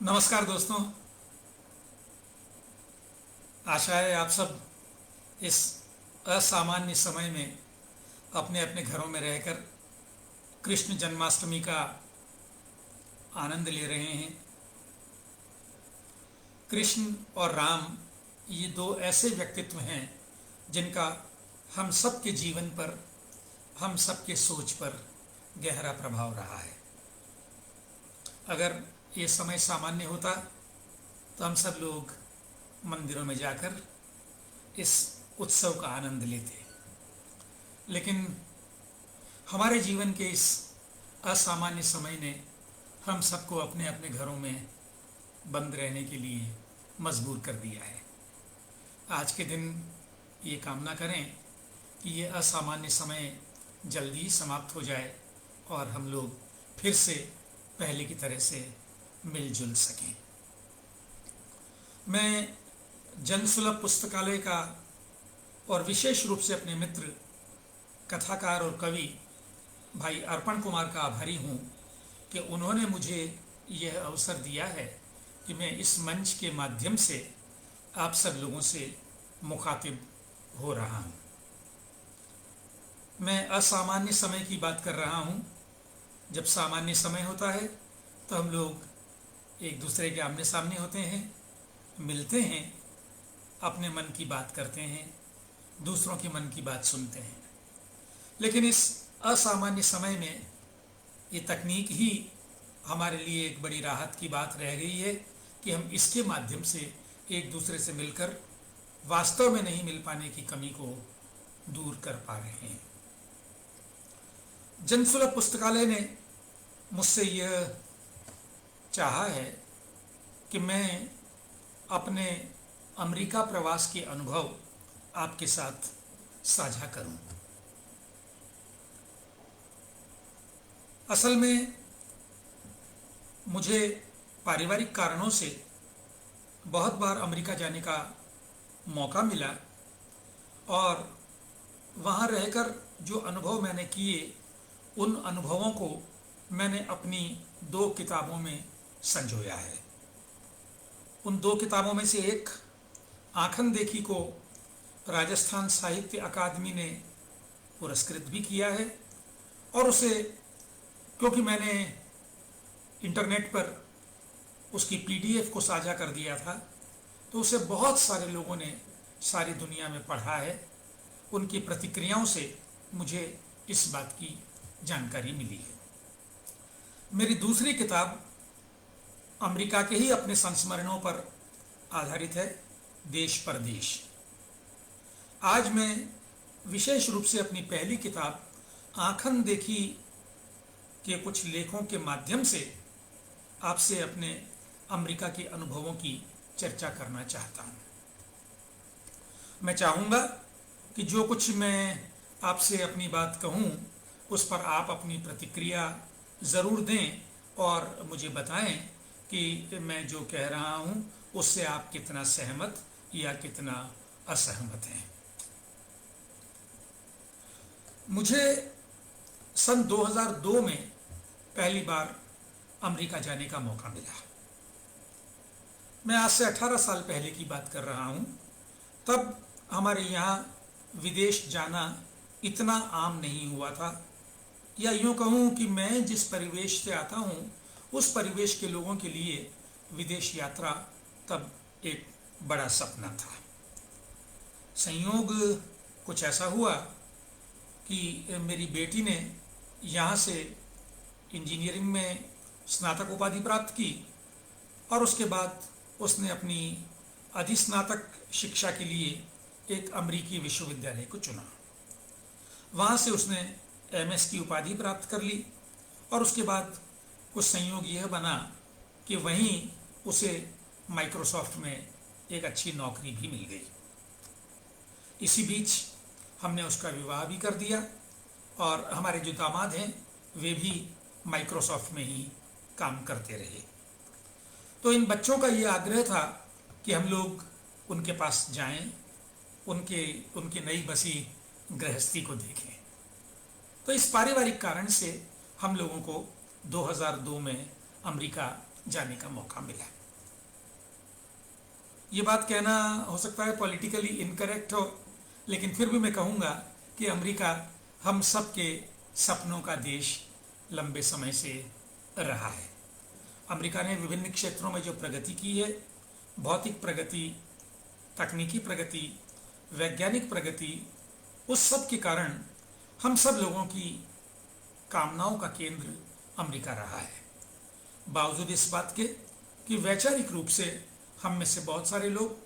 नमस्कार दोस्तों। आशा है आप सब इस असामान्य समय में अपने अपने घरों में रहकर कृष्ण जन्माष्टमी का आनंद ले रहे हैं। कृष्ण और राम ये दो ऐसे व्यक्तित्व हैं जिनका हम सब के जीवन पर, हम सब के सोच पर गहरा प्रभाव रहा है। अगर ये समय सामान्य होता तो हम सब लोग मंदिरों में जाकर इस उत्सव का आनंद लेते, लेकिन हमारे जीवन के इस असामान्य समय ने हम सबको अपने अपने घरों में बंद रहने के लिए मजबूर कर दिया है। आज के दिन ये कामना करें कि ये असामान्य समय जल्दी ही समाप्त हो जाए और हम लोग फिर से पहले की तरह से मिलजुल सकें। मैं जनसुलभ पुस्तकालय का और विशेष रूप से अपने मित्र कथाकार और कवि भाई अर्पण कुमार का आभारी हूँ कि उन्होंने मुझे यह अवसर दिया है कि मैं इस मंच के माध्यम से आप सब लोगों से मुखातिब हो रहा हूँ। मैं असामान्य समय की बात कर रहा हूँ। जब सामान्य समय होता है तो हम लोग एक दूसरे के आमने सामने होते हैं, मिलते हैं, अपने मन की बात करते हैं, दूसरों के मन की बात सुनते हैं। लेकिन इस असामान्य समय में ये तकनीक ही हमारे लिए एक बड़ी राहत की बात रह गई है कि हम इसके माध्यम से एक दूसरे से मिलकर वास्तव में नहीं मिल पाने की कमी को दूर कर पा रहे हैं। जनसुलभ पुस्तकालय ने मुझसे यह चाहा है कि मैं अपने अमेरिका प्रवास के अनुभव आपके साथ साझा करूं। असल में मुझे पारिवारिक कारणों से बहुत बार अमेरिका जाने का मौका मिला और वहाँ रहकर जो अनुभव मैंने किए, उन अनुभवों को मैंने अपनी 2 किताबों में संजोया है। उन 2 किताबों में से एक आँखन देखी को राजस्थान साहित्य अकादमी ने पुरस्कृत भी किया है और उसे, क्योंकि मैंने इंटरनेट पर उसकी PDF को साझा कर दिया था, तो उसे बहुत सारे लोगों ने सारी दुनिया में पढ़ा है। उनकी प्रतिक्रियाओं से मुझे इस बात की जानकारी मिली है। मेरी दूसरी किताब अमेरिका के ही अपने संस्मरणों पर आधारित है, देश परदेश। आज मैं विशेष रूप से अपनी पहली किताब आँखन देखी के कुछ लेखों के माध्यम से आपसे अपने अमेरिका के अनुभवों की चर्चा करना चाहता हूँ। मैं चाहूँगा कि जो कुछ मैं आपसे अपनी बात कहूँ उस पर आप अपनी प्रतिक्रिया ज़रूर दें और मुझे बताएं कि मैं जो कह रहा हूँ उससे आप कितना सहमत या कितना असहमत हैं। मुझे सन 2002 में पहली बार अमेरिका जाने का मौका मिला। मैं आज से 18 साल पहले की बात कर रहा हूँ। तब हमारे यहाँ विदेश जाना इतना आम नहीं हुआ था, या यूँ कहूँ कि मैं जिस परिवेश से आता हूँ उस परिवेश के लोगों के लिए विदेश यात्रा तब एक बड़ा सपना था। संयोग कुछ ऐसा हुआ कि मेरी बेटी ने यहाँ से इंजीनियरिंग में स्नातक उपाधि प्राप्त की और उसके बाद उसने अपनी अधिस्नातक शिक्षा के लिए एक अमेरिकी विश्वविद्यालय को चुना। वहाँ से उसने MS की उपाधि प्राप्त कर ली और उसके बाद कुछ संयोग यह बना कि वहीं उसे माइक्रोसॉफ्ट में एक अच्छी नौकरी भी मिल गई। इसी बीच हमने उसका विवाह भी कर दिया और हमारे जो दामाद हैं वे भी माइक्रोसॉफ्ट में ही काम करते रहे। तो इन बच्चों का ये आग्रह था कि हम लोग उनके पास जाएं, उनकी नई बसी गृहस्थी को देखें। तो इस पारिवारिक कारण से हम लोगों को 2002 में अमेरिका जाने का मौका मिला। ये बात कहना हो सकता है पॉलिटिकली इनकरेक्ट हो, लेकिन फिर भी मैं कहूँगा कि अमेरिका हम सब के सपनों का देश लंबे समय से रहा है। अमेरिका ने विभिन्न क्षेत्रों में जो प्रगति की है, भौतिक प्रगति, तकनीकी प्रगति, वैज्ञानिक प्रगति, उस सब के कारण हम सब लोगों की कामनाओं का केंद्र अमेरिका रहा है। बावजूद इस बात के कि वैचारिक रूप से हम में से बहुत सारे लोग,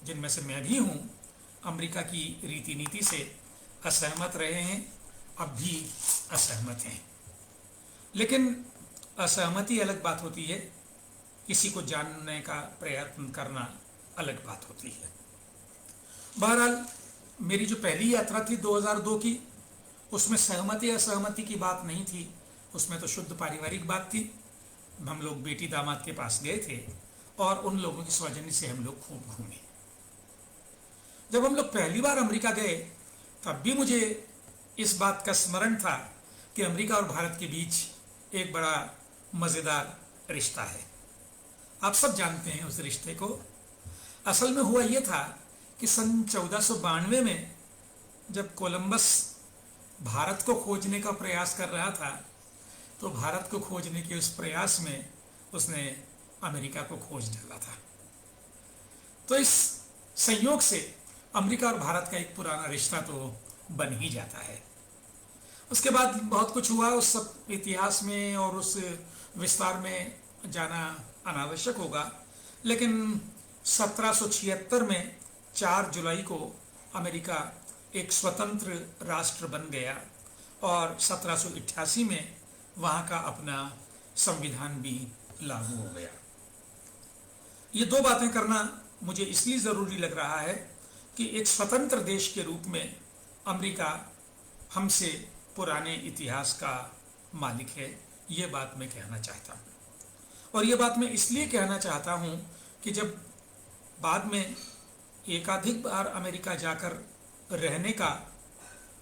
जिनमें से मैं भी हूँ, अमेरिका की रीति नीति से असहमत रहे हैं, अब भी असहमत हैं। लेकिन असहमति अलग बात होती है, किसी को जानने का प्रयत्न करना अलग बात होती है। बहरहाल मेरी जो पहली यात्रा थी 2002 की, उसमें सहमति असहमति की बात नहीं थी, उसमें तो शुद्ध पारिवारिक बात थी। हम लोग बेटी दामाद के पास गए थे और उन लोगों की सौजन्य से हम लोग खूब घूमे। जब हम लोग पहली बार अमेरिका गए तब भी मुझे इस बात का स्मरण था कि अमेरिका और भारत के बीच एक बड़ा मज़ेदार रिश्ता है। आप सब जानते हैं उस रिश्ते को। असल में हुआ ये था कि सन 1492 में जब कोलंबस भारत को खोजने का प्रयास कर रहा था, तो भारत को खोजने के उस प्रयास में उसने अमेरिका को खोज डाला था। तो इस संयोग से अमेरिका और भारत का एक पुराना रिश्ता तो बन ही जाता है। उसके बाद बहुत कुछ हुआ, उस सब इतिहास में और उस विस्तार में जाना अनावश्यक होगा, लेकिन 1776 में 4 जुलाई को अमेरिका एक स्वतंत्र राष्ट्र बन गया और 1788 में वहाँ का अपना संविधान भी लागू हो गया। ये दो बातें करना मुझे इसलिए ज़रूरी लग रहा है कि एक स्वतंत्र देश के रूप में अमेरिका हमसे पुराने इतिहास का मालिक है, ये बात मैं कहना चाहता हूँ। और ये बात मैं इसलिए कहना चाहता हूँ कि जब बाद में एकाधिक बार अमेरिका जाकर रहने का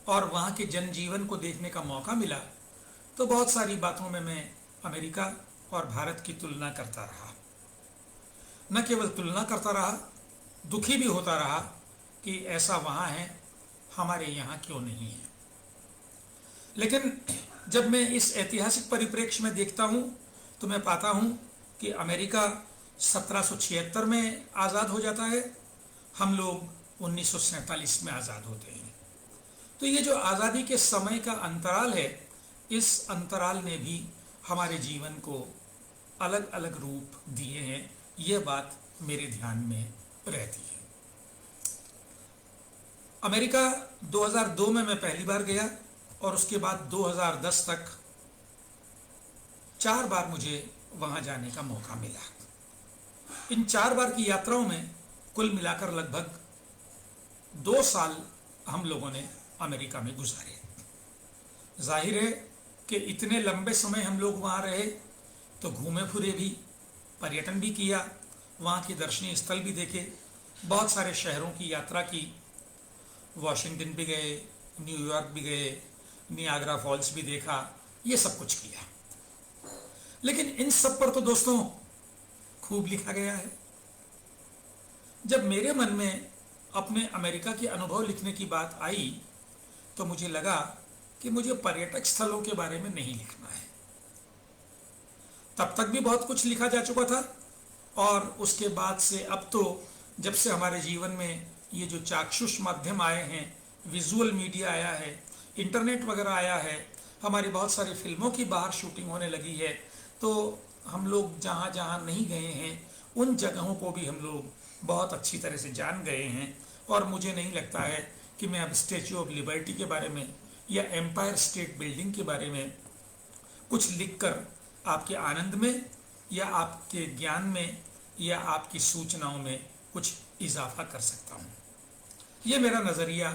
और वहाँ के जनजीवन को देखने का मौका मिला, तो बहुत सारी बातों में मैं अमेरिका और भारत की तुलना करता रहा। न केवल तुलना करता रहा, दुखी भी होता रहा कि ऐसा वहाँ है, हमारे यहाँ क्यों नहीं है। लेकिन जब मैं इस ऐतिहासिक परिप्रेक्ष्य में देखता हूँ तो मैं पाता हूँ कि अमेरिका 1776 में आज़ाद हो जाता है, हम लोग 1947 में आज़ाद होते हैं। तो ये जो आज़ादी के समय का अंतराल है, इस अंतराल ने भी हमारे जीवन को अलग अलग रूप दिए हैं, ये बात मेरे ध्यान में रहती है। अमेरिका 2002 में मैं पहली बार गया और उसके बाद 2010 तक 4 बार मुझे वहाँ जाने का मौका मिला। इन 4 बार की यात्राओं में कुल मिलाकर लगभग 2 साल हम लोगों ने अमेरिका में गुजारे। जाहिर है कि इतने लंबे समय हम लोग वहाँ रहे तो घूमे फिरे भी, पर्यटन भी किया, वहाँ के दर्शनीय स्थल भी देखे, बहुत सारे शहरों की यात्रा की, वॉशिंगटन भी गए, न्यूयॉर्क भी गए, नियाग्रा फॉल्स भी देखा, ये सब कुछ किया। लेकिन इन सब पर तो दोस्तों खूब लिखा गया है। जब मेरे मन में अपने अमेरिका के अनुभव लिखने की बात आई तो मुझे लगा कि मुझे पर्यटक स्थलों के बारे में नहीं लिखना है। तब तक भी बहुत कुछ लिखा जा चुका था और उसके बाद से अब तो जब से हमारे जीवन में ये जो चाक्षुष माध्यम आए हैं, विजुअल मीडिया आया है, इंटरनेट वगैरह आया है, हमारी बहुत सारी फिल्मों की बाहर शूटिंग होने लगी है, तो हम लोग जहाँ जहाँ नहीं गए हैं उन जगहों को भी हम लोग बहुत अच्छी तरह से जान गए हैं। और मुझे नहीं लगता है कि मैं अब स्टैच्यू ऑफ लिबर्टी के बारे में या एम्पायर स्टेट बिल्डिंग के बारे में कुछ लिखकर आपके आनंद में या आपके ज्ञान में या आपकी सूचनाओं में कुछ इजाफा कर सकता हूँ। ये मेरा नज़रिया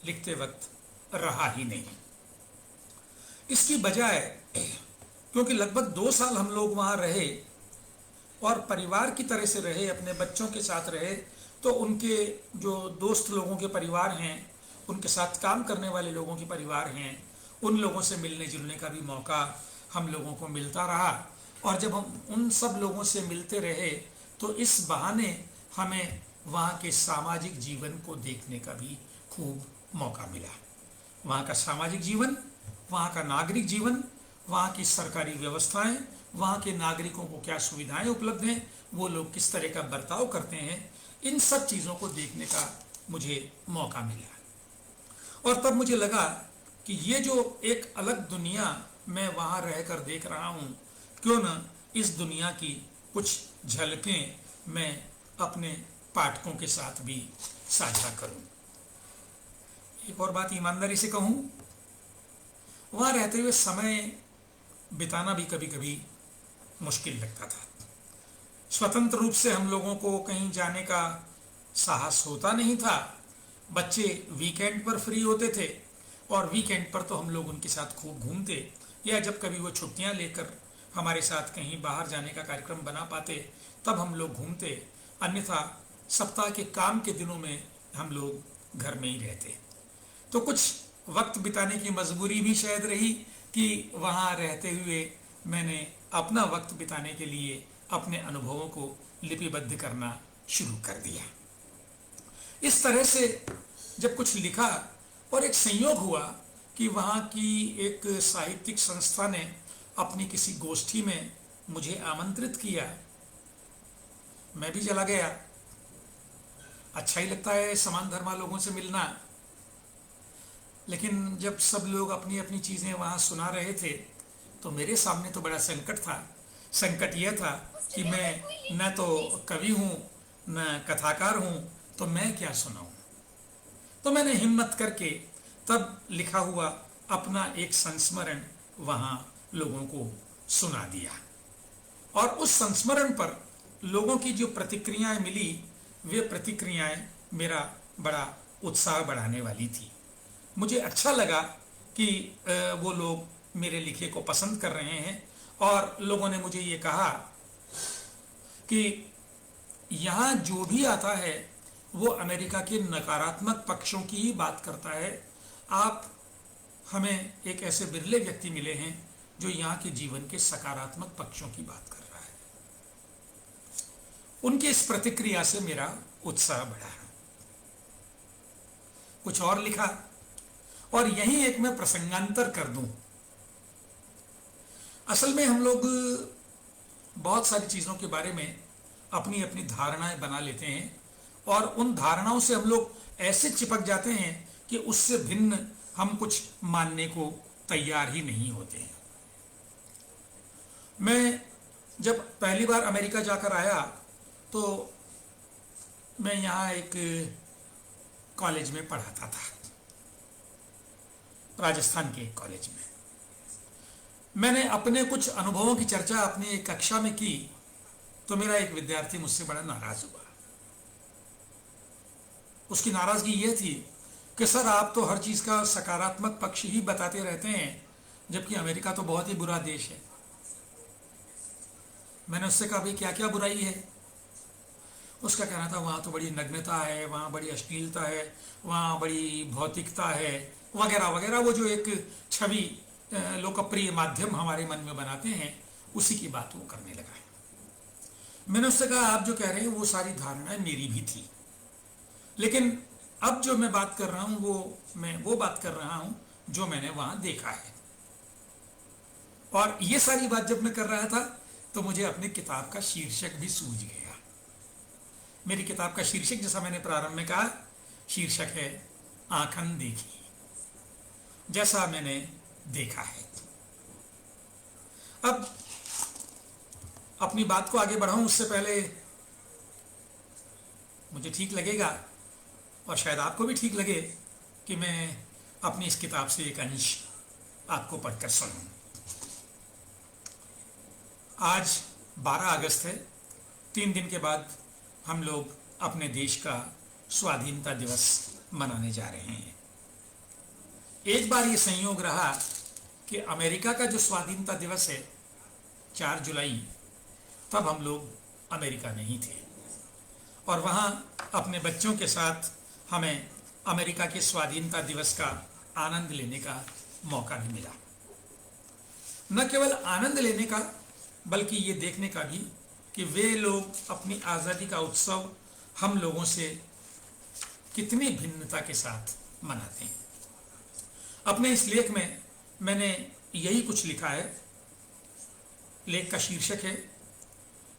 लिखते वक्त रहा ही नहीं। इसकी बजाय क्योंकि लगभग 2 साल हम लोग वहाँ रहे और परिवार की तरह से रहे, अपने बच्चों के साथ रहे, तो उनके जो दोस्त लोगों के परिवार हैं, उनके साथ काम करने वाले लोगों के परिवार हैं, उन लोगों से मिलने जुलने का भी मौका हम लोगों को मिलता रहा। और जब हम उन सब लोगों से मिलते रहे तो इस बहाने हमें वहाँ के सामाजिक जीवन को देखने का भी खूब मौका मिला। वहाँ का सामाजिक जीवन, वहाँ का नागरिक जीवन, वहाँ की सरकारी व्यवस्थाएं, वहाँ के नागरिकों को क्या सुविधाएं उपलब्ध हैं, वो लोग किस तरह का बर्ताव करते हैं, इन सब चीज़ों को देखने का मुझे मौका मिला। और तब मुझे लगा कि ये जो एक अलग दुनिया मैं वहाँ रहकर देख रहा हूँ, क्यों न इस दुनिया की कुछ झलकें मैं अपने पाठकों के साथ भी साझा करूं। एक और बात ईमानदारी से कहूं, वहाँ रहते हुए समय बिताना भी कभी कभी मुश्किल लगता था। स्वतंत्र रूप से हम लोगों को कहीं जाने का साहस होता नहीं था। बच्चे वीकेंड पर फ्री होते थे और वीकेंड पर तो हम लोग उनके साथ खूब घूमते, या जब कभी वो छुट्टियां लेकर हमारे साथ कहीं बाहर जाने का कार्यक्रम बना पाते तब हम लोग घूमते, अन्यथा सप्ताह के काम के दिनों में हम लोग घर में ही रहते। तो कुछ वक्त बिताने की मजबूरी भी शायद रही कि वहाँ रहते हुए मैंने अपना वक्त बिताने के लिए अपने अनुभवों को लिपिबद्ध करना शुरू कर दिया। इस तरह से जब कुछ लिखा और एक संयोग हुआ कि वहाँ की एक साहित्यिक संस्था ने अपनी किसी गोष्ठी में मुझे आमंत्रित किया, मैं भी चला गया। अच्छा ही लगता है समान धर्मा लोगों से मिलना, लेकिन जब सब लोग अपनी अपनी चीज़ें वहाँ सुना रहे थे तो मेरे सामने तो बड़ा संकट था। संकट यह था कि मैं न तो कवि हूँ न कथाकार हूँ, तो मैं क्या सुनाऊँ। तो मैंने हिम्मत करके तब लिखा हुआ अपना एक संस्मरण वहाँ लोगों को सुना दिया, और उस संस्मरण पर लोगों की जो प्रतिक्रियाएं मिली, वे प्रतिक्रियाएं मेरा बड़ा उत्साह बढ़ाने वाली थी। मुझे अच्छा लगा कि वो लोग मेरे लिखे को पसंद कर रहे हैं, और लोगों ने मुझे ये कहा कि यहाँ जो भी आता है वो अमेरिका के नकारात्मक पक्षों की ही बात करता है। आप हमें एक ऐसे बिरले व्यक्ति मिले हैं जो यहाँ के जीवन के सकारात्मक पक्षों की बात कर रहा है। उनकी इस प्रतिक्रिया से मेरा उत्साह बढ़ा। कुछ और लिखा, और यही एक मैं प्रसंगांतर कर दूं। असल में हम लोग बहुत सारी चीज़ों के बारे में अपनी अपनी धारणाएं बना लेते हैं, और उन धारणाओं से हम लोग ऐसे चिपक जाते हैं कि उससे भिन्न हम कुछ मानने को तैयार ही नहीं होते हैं। मैं जब पहली बार अमेरिका जाकर आया तो मैं यहाँ एक कॉलेज में पढ़ाता था, राजस्थान के एक कॉलेज में। मैंने अपने कुछ अनुभवों की चर्चा अपनी एक कक्षा में की तो मेरा एक विद्यार्थी मुझसे बड़ा नाराज हुआ। उसकी नाराजगी ये थी कि सर आप तो हर चीज़ का सकारात्मक पक्ष ही बताते रहते हैं, जबकि अमेरिका तो बहुत ही बुरा देश है। मैंने उससे कहा भाई क्या क्या बुराई है। उसका कहना था वहाँ तो बड़ी नग्नता है, वहाँ बड़ी अश्लीलता है, वहाँ बड़ी भौतिकता है, वगैरह वगैरह। वो जो एक छवि लोकप्रिय माध्यम हमारे मन में बनाते हैं, उसी की बात वो करने लगा। मैंने उससे कहा आप जो कह रहे हैं वो सारी धारणाएं मेरी भी थी, लेकिन अब जो मैं बात कर रहा हूँ वो बात कर रहा हूँ जो मैंने वहाँ देखा है। और ये सारी बात जब मैं कर रहा था तो मुझे अपनी किताब का शीर्षक भी सूझ गया। मेरी किताब का शीर्षक, जैसा मैंने प्रारंभ में कहा, शीर्षक है आंखन देखी, जैसा मैंने देखा है। अब अपनी बात को आगे बढ़ाऊं उससे पहले मुझे ठीक लगेगा और शायद आपको भी ठीक लगे कि मैं अपनी इस किताब से एक अंश आपको पढ़कर सुनाऊं। आज 12 अगस्त है। 3 दिन के बाद हम लोग अपने देश का स्वाधीनता दिवस मनाने जा रहे हैं। एक बार ये संयोग रहा कि अमेरिका का जो स्वाधीनता दिवस है 4 जुलाई, तब हम लोग अमेरिका नहीं थे, और वहाँ अपने बच्चों के साथ हमें अमेरिका के स्वाधीनता दिवस का आनंद लेने का मौका भी मिला। न केवल आनंद लेने का, बल्कि ये देखने का भी कि वे लोग अपनी आज़ादी का उत्सव हम लोगों से कितनी भिन्नता के साथ मनाते हैं। अपने इस लेख में मैंने यही कुछ लिखा है। लेख का शीर्षक है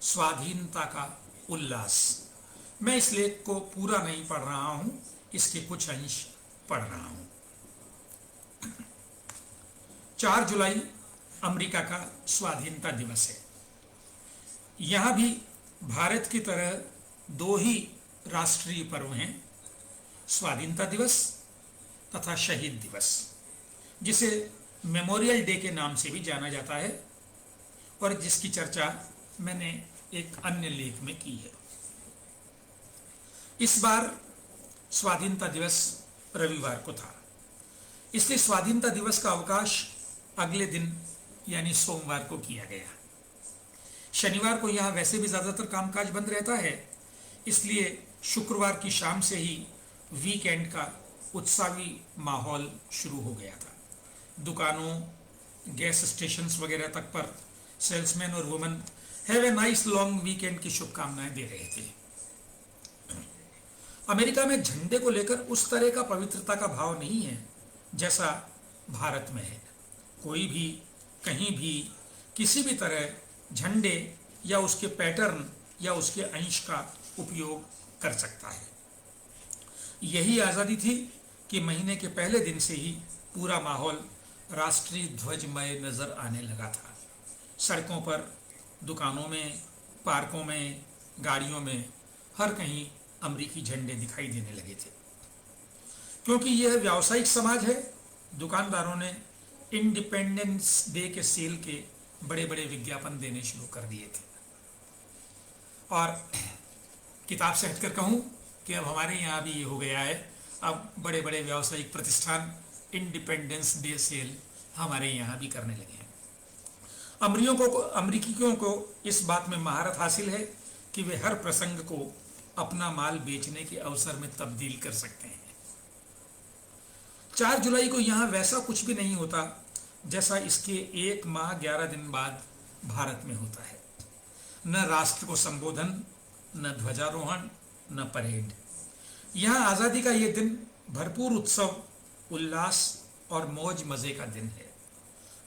स्वाधीनता का उल्लास। मैं इस लेख को पूरा नहीं पढ़ रहा हूं, इसके कुछ अंश पढ़ रहा हूं। 4 जुलाई अमेरिका का स्वाधीनता दिवस है। यहां भी भारत की तरह 2 ही राष्ट्रीय पर्व हैं, स्वाधीनता दिवस तथा शहीद दिवस, जिसे मेमोरियल डे के नाम से भी जाना जाता है और जिसकी चर्चा मैंने एक अन्य लेख में की है। इस बार स्वाधीनता दिवस रविवार को था, इसलिए स्वाधीनता दिवस का अवकाश अगले दिन यानी सोमवार को किया गया। शनिवार को यहां वैसे भी ज्यादातर कामकाज बंद रहता है, इसलिए शुक्रवार की शाम से ही वीकेंड का उत्साही माहौल शुरू हो गया था। दुकानों, गैस स्टेशंस वगैरह तक पर सेल्समैन और woman have a nice long weekend की शुभकामनाएं दे रहे थे। अमेरिका में झंडे को लेकर उस तरह का पवित्रता का भाव नहीं है जैसा भारत में है। कोई भी कहीं भी किसी भी तरह झंडे या उसके पैटर्न या उसके अंश का उपयोग कर सकता है। यही आज़ादी थी कि महीने के पहले दिन से ही पूरा माहौल राष्ट्रीय ध्वजमय नजर आने लगा था। सड़कों पर, दुकानों में, पार्कों में, गाड़ियों में, हर कहीं अमेरिकी झंडे दिखाई देने लगे थे। क्योंकि यह व्यावसायिक समाज है, दुकानदारों ने इंडिपेंडेंस डे के सेल के बड़े बड़े विज्ञापन देने शुरू कर दिए थे। और किताब से हटकर कहूं कि अब हमारे यहाँ भी ये हो गया है, अब बड़े बड़े व्यावसायिक प्रतिष्ठान इंडिपेंडेंस डे सेल हमारे यहाँ भी करने लगे हैं। अमरीकियों को इस बात में महारत हासिल है कि वे हर प्रसंग को अपना माल बेचने के अवसर में तब्दील कर सकते हैं। 4 जुलाई को यहाँ वैसा कुछ भी नहीं होता जैसा इसके 1 माह 11 दिन बाद भारत में होता है। न राष्ट्र को संबोधन, न ध्वजारोहण, न परेड। यहाँ आजादी का ये दिन भरपूर उत्सव, उल्लास और मौज मजे का दिन है।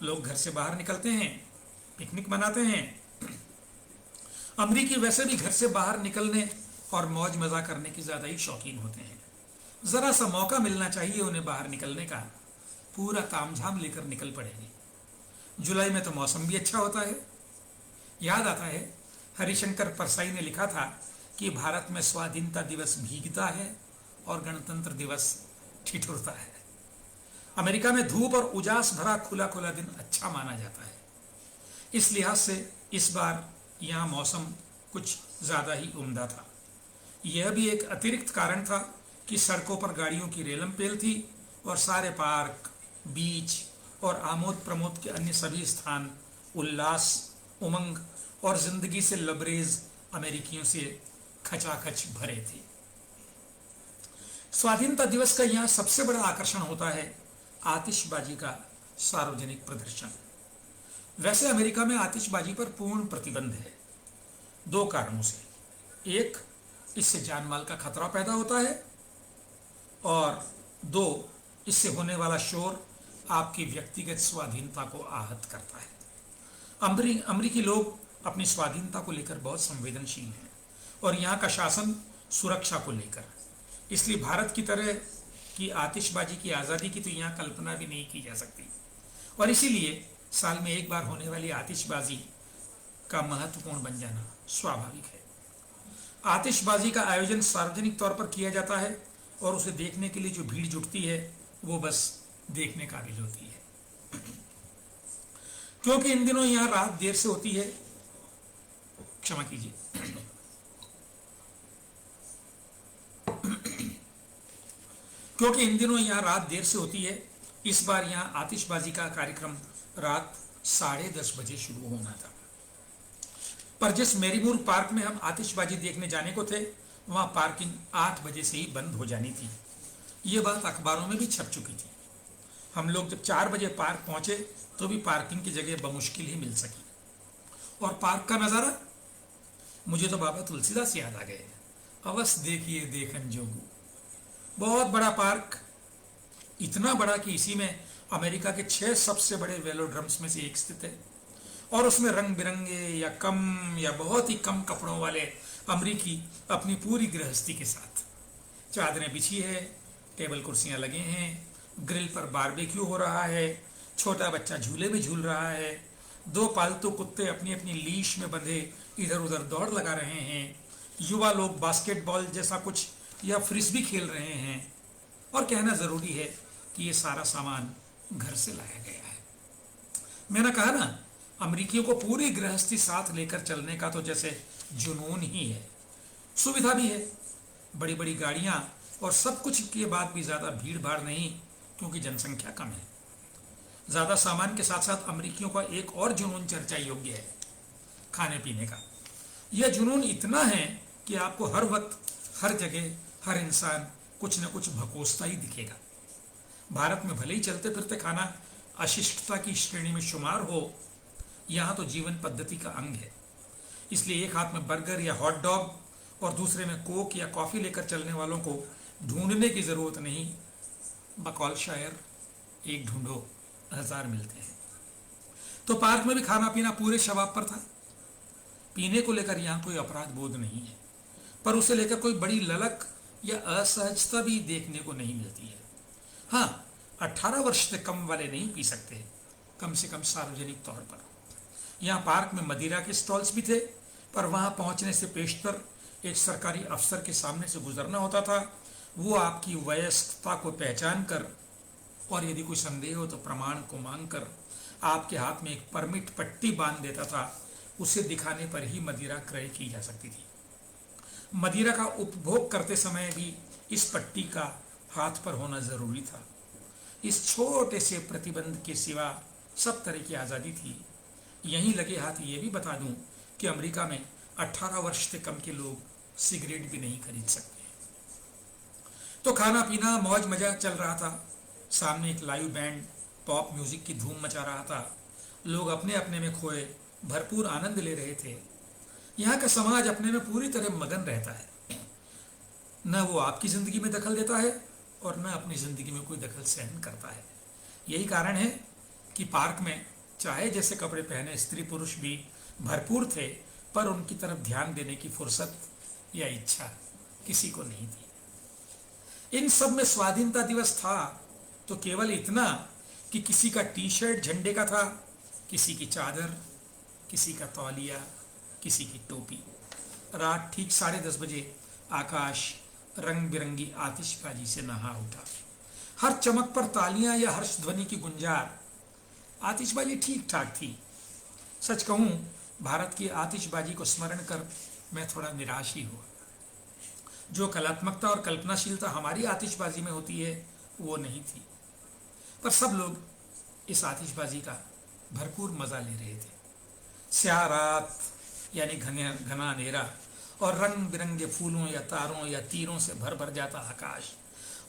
लोग घर से बाहर निकलते हैं, पिकनिक मनाते हैं। अमरीकी वैसे भी घर से बाहर निकलने और मौज मजा करने की ज्यादा ही शौकीन होते हैं। जरा सा मौका मिलना चाहिए उन्हें बाहर निकलने का, पूरा तामझाम लेकर निकल पड़ेंगे। जुलाई में तो मौसम भी अच्छा होता है। याद आता है हरिशंकर परसाई ने लिखा था कि भारत में स्वाधीनता दिवस भीगता है और गणतंत्र दिवस ठिठुरता है। अमेरिका में धूप और उजास भरा खुला खुला दिन अच्छा माना जाता है। इस लिहाज से इस बार यहाँ मौसम कुछ ज्यादा ही उम्दा था। यह भी एक अतिरिक्त कारण था कि सड़कों पर गाड़ियों की रेलम पेल थी और सारे पार्क, बीच और आमोद प्रमोद के अन्य सभी स्थान उल्लास, उमंग और जिंदगी से लबरेज अमेरिकियों से खचाखच भरे थे। स्वाधीनता दिवस का यहाँ सबसे बड़ा आकर्षण होता है आतिशबाजी का सार्वजनिक प्रदर्शन। वैसे अमेरिका में आतिशबाजी पर पूर्ण प्रतिबंध है, 2 कारणों से। एक, इससे जान माल का खतरा पैदा होता है और 2, इससे होने वाला शोर आपकी व्यक्तिगत स्वाधीनता को आहत करता है। अमरीकी लोग अपनी स्वाधीनता को लेकर बहुत संवेदनशील हैं और यहाँ का शासन सुरक्षा को लेकर। इसलिए भारत की तरह की आतिशबाजी की आज़ादी की तो यहाँ कल्पना भी नहीं की जा सकती और इसीलिए साल में एक बार होने वाली आतिशबाजी का महत्वपूर्ण बन जाना स्वाभाविक है। आतिशबाजी का आयोजन सार्वजनिक तौर पर किया जाता है और उसे देखने के लिए जो भीड़ जुटती है वो बस देखने काबिल होती है। क्योंकि इन दिनों यहाँ रात देर से होती है, क्षमा कीजिए, क्योंकि इन दिनों यहाँ रात देर से होती है, इस बार यहाँ आतिशबाजी का कार्यक्रम रात 10:30 बजे शुरू होना था। पर जिस मेरीमूर पार्क में हम आतिशबाजी देखने जाने को थे, वहां पार्किंग 8 बजे से ही बंद हो जानी थी। ये बात अखबारों में भी छप चुकी थी। हम लोग जब 4 बजे पार्क पहुंचे तो भी पार्किंग की जगह बमुश्किल ही मिल सकी। और पार्क का नज़ारा, मुझे तो बाबा तुलसीदास याद आ गए। अवश्य देखिए देखन जोगू। बहुत बड़ा पार्क, इतना बड़ा कि इसी में अमेरिका के 6 सबसे बड़े वेलोड्रम्स में से एक स्थित है। और उसमें रंग बिरंगे या कम या बहुत ही कम कपड़ों वाले अमरीकी अपनी पूरी गृहस्थी के साथ, चादरें बिछी है, टेबल कुर्सियां लगे हैं, ग्रिल पर बारबेक्यू हो रहा है, छोटा बच्चा झूले में झूल रहा है, 2 पालतू कुत्ते अपनी अपनी लीश में बंधे इधर उधर दौड़ लगा रहे हैं, युवा लोग बास्केटबॉल जैसा कुछ या फ्रिस्बी खेल रहे हैं। और कहना जरूरी है कि ये सारा सामान घर से लाया गया है। मैंने कहा ना, अमरीकियों को पूरी गृहस्थी साथ लेकर चलने का तो जैसे जुनून ही है। सुविधा भी है, बड़ी बड़ी गाड़ियां, और सब कुछ के बाद भी ज्यादा भीड़ भाड़ नहीं, क्योंकि जनसंख्या कम है। ज्यादा सामान के साथ साथ अमरीकियों का एक और जुनून चर्चा योग्य है, खाने पीने का। यह जुनून इतना है कि आपको हर वक्त, हर जगह, हर इंसान कुछ न कुछ भकोसता ही दिखेगा। भारत में भले ही चलते फिरते खाना अशिष्टता की श्रेणी में शुमार हो, यहाँ तो जीवन पद्धति का अंग है। इसलिए एक हाथ में बर्गर या हॉट डॉग और दूसरे में कोक या कॉफी लेकर चलने वालों को ढूंढने की जरूरत नहीं। बकौल शायर, एक ढूंढो हजार मिलते हैं। तो पार्क में भी खाना पीना पूरे शबाब पर था। पीने को लेकर यहाँ कोई अपराध बोध नहीं है, पर उसे लेकर कोई बड़ी ललक या असहजता भी देखने को नहीं मिलती है। हाँ, 18 वर्ष से कम वाले नहीं पी सकते, कम से कम सार्वजनिक तौर पर। यहाँ पार्क में मदिरा के स्टॉल्स भी थे, पर वहां पहुंचने से पेशतर एक सरकारी अफसर के सामने से गुजरना होता था। वो आपकी वयस्कता को पहचान कर, और यदि कोई संदेह हो तो प्रमाण को मांग कर, आपके हाथ में एक परमिट पट्टी बांध देता था। उसे दिखाने पर ही मदिरा क्रय की जा सकती थी। मदिरा का उपभोग करते समय भी इस पट्टी का हाथ पर होना जरूरी था। इस छोटे से प्रतिबंध के सिवा सब तरह की आज़ादी थी। यहीं लगे हाथ ये भी बता दूं कि अमेरिका में 18 वर्ष से कम के लोग सिगरेट भी नहीं खरीद सकते। तो खाना पीना मौज मजा चल रहा था। सामने एक लाइव बैंड पॉप म्यूजिक की धूम मचा रहा था। लोग अपने अपने में खोए भरपूर आनंद ले रहे थे। यहाँ का समाज अपने में पूरी तरह मगन रहता है। न वो आपकी जिंदगी में दखल देता है और न अपनी जिंदगी में कोई दखल सहन करता है। यही कारण है कि पार्क में चाहे जैसे कपड़े पहने स्त्री पुरुष भी भरपूर थे, पर उनकी तरफ ध्यान देने की फुर्सत या इच्छा किसी को नहीं थी। इन सब में स्वाधीनता दिवस था तो केवल इतना कि किसी का टी शर्ट झंडे का था, किसी की चादर, किसी का तौलिया, किसी की टोपी। रात ठीक 10:30 बजे आकाश रंग बिरंगी आतिशबाजी से नहा उठा। हर चमक पर तालियां या हर्ष ध्वनि की गुंजार। आतिशबाजी ठीक ठाक थी। सच कहूं, भारत की आतिशबाजी को स्मरण कर मैं थोड़ा निराश ही हुआ। जो कलात्मकता और कल्पनाशीलता हमारी आतिशबाजी में होती है वो नहीं थी। पर सब लोग इस आतिशबाजी का भरपूर मजा ले रहे थे। स्याह रात यानी घना अंधेरा और रंग बिरंगे फूलों या तारों या तीरों से भर भर जाता आकाश,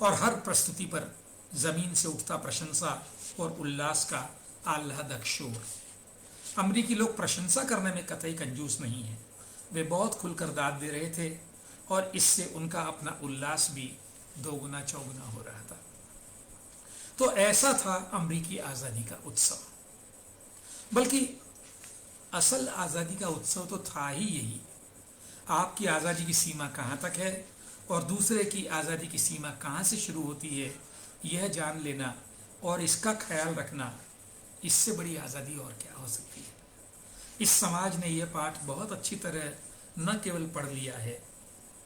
और हर प्रस्तुति पर जमीन से उठता प्रशंसा और उल्लास का आह्लादक शोर। अमरीकी लोग प्रशंसा करने में कतई कंजूस नहीं है। वे बहुत खुलकर दाद दे रहे थे और इससे उनका अपना उल्लास भी दोगुना चौगुना हो रहा था। तो ऐसा था अमरीकी आज़ादी का उत्सव। बल्कि असल आज़ादी का उत्सव तो था ही यही। आपकी आज़ादी की सीमा कहाँ तक है और दूसरे की आज़ादी की सीमा कहाँ से शुरू होती है, यह जान लेना और इसका ख्याल रखना, इससे बड़ी आज़ादी और क्या हो सकती है। इस समाज ने यह पाठ बहुत अच्छी तरह न केवल पढ़ लिया है,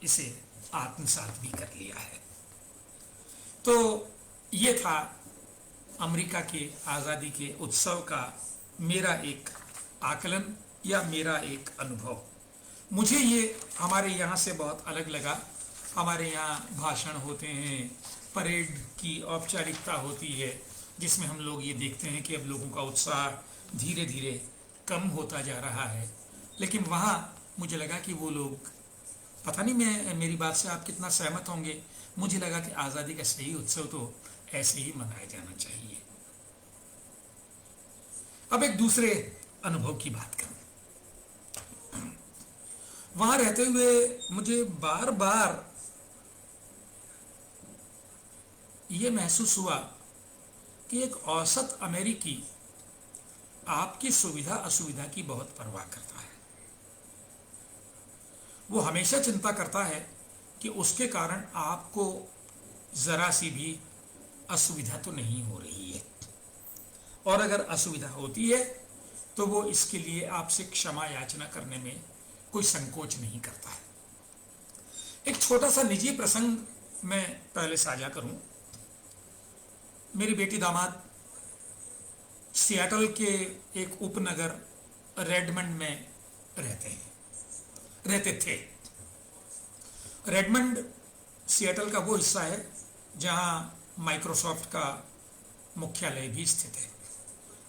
इसे आत्मसात भी कर लिया है। तो ये था अमेरिका के आज़ादी के उत्सव का मेरा एक आकलन या मेरा एक अनुभव। मुझे ये हमारे यहाँ से बहुत अलग लगा। हमारे यहाँ भाषण होते हैं, परेड की औपचारिकता होती है, जिसमें हम लोग ये देखते हैं कि अब लोगों का उत्साह धीरे धीरे कम होता जा रहा है। लेकिन वहाँ मुझे लगा कि वो लोग, पता नहीं मेरी बात से आप कितना सहमत होंगे, मुझे लगा कि आज़ादी का सही उत्सव तो ऐसे ही मनाया जाना चाहिए। अब एक दूसरे अनुभव की बात करूं। वहां रहते हुए मुझे बार बार ये महसूस हुआ कि एक औसत अमेरिकी आपकी सुविधा असुविधा की बहुत परवाह करता है। वो हमेशा चिंता करता है कि उसके कारण आपको जरा सी भी असुविधा तो नहीं हो रही है, और अगर असुविधा होती है तो वो इसके लिए आपसे क्षमा याचना करने में कोई संकोच नहीं करता है। एक छोटा सा निजी प्रसंग मैं पहले साझा करूं। मेरी बेटी दामाद सियाटल के एक उपनगर रेडमंड में रहते थे। रेडमंड सियाटल का वो हिस्सा है जहां माइक्रोसॉफ्ट का मुख्यालय भी स्थित है।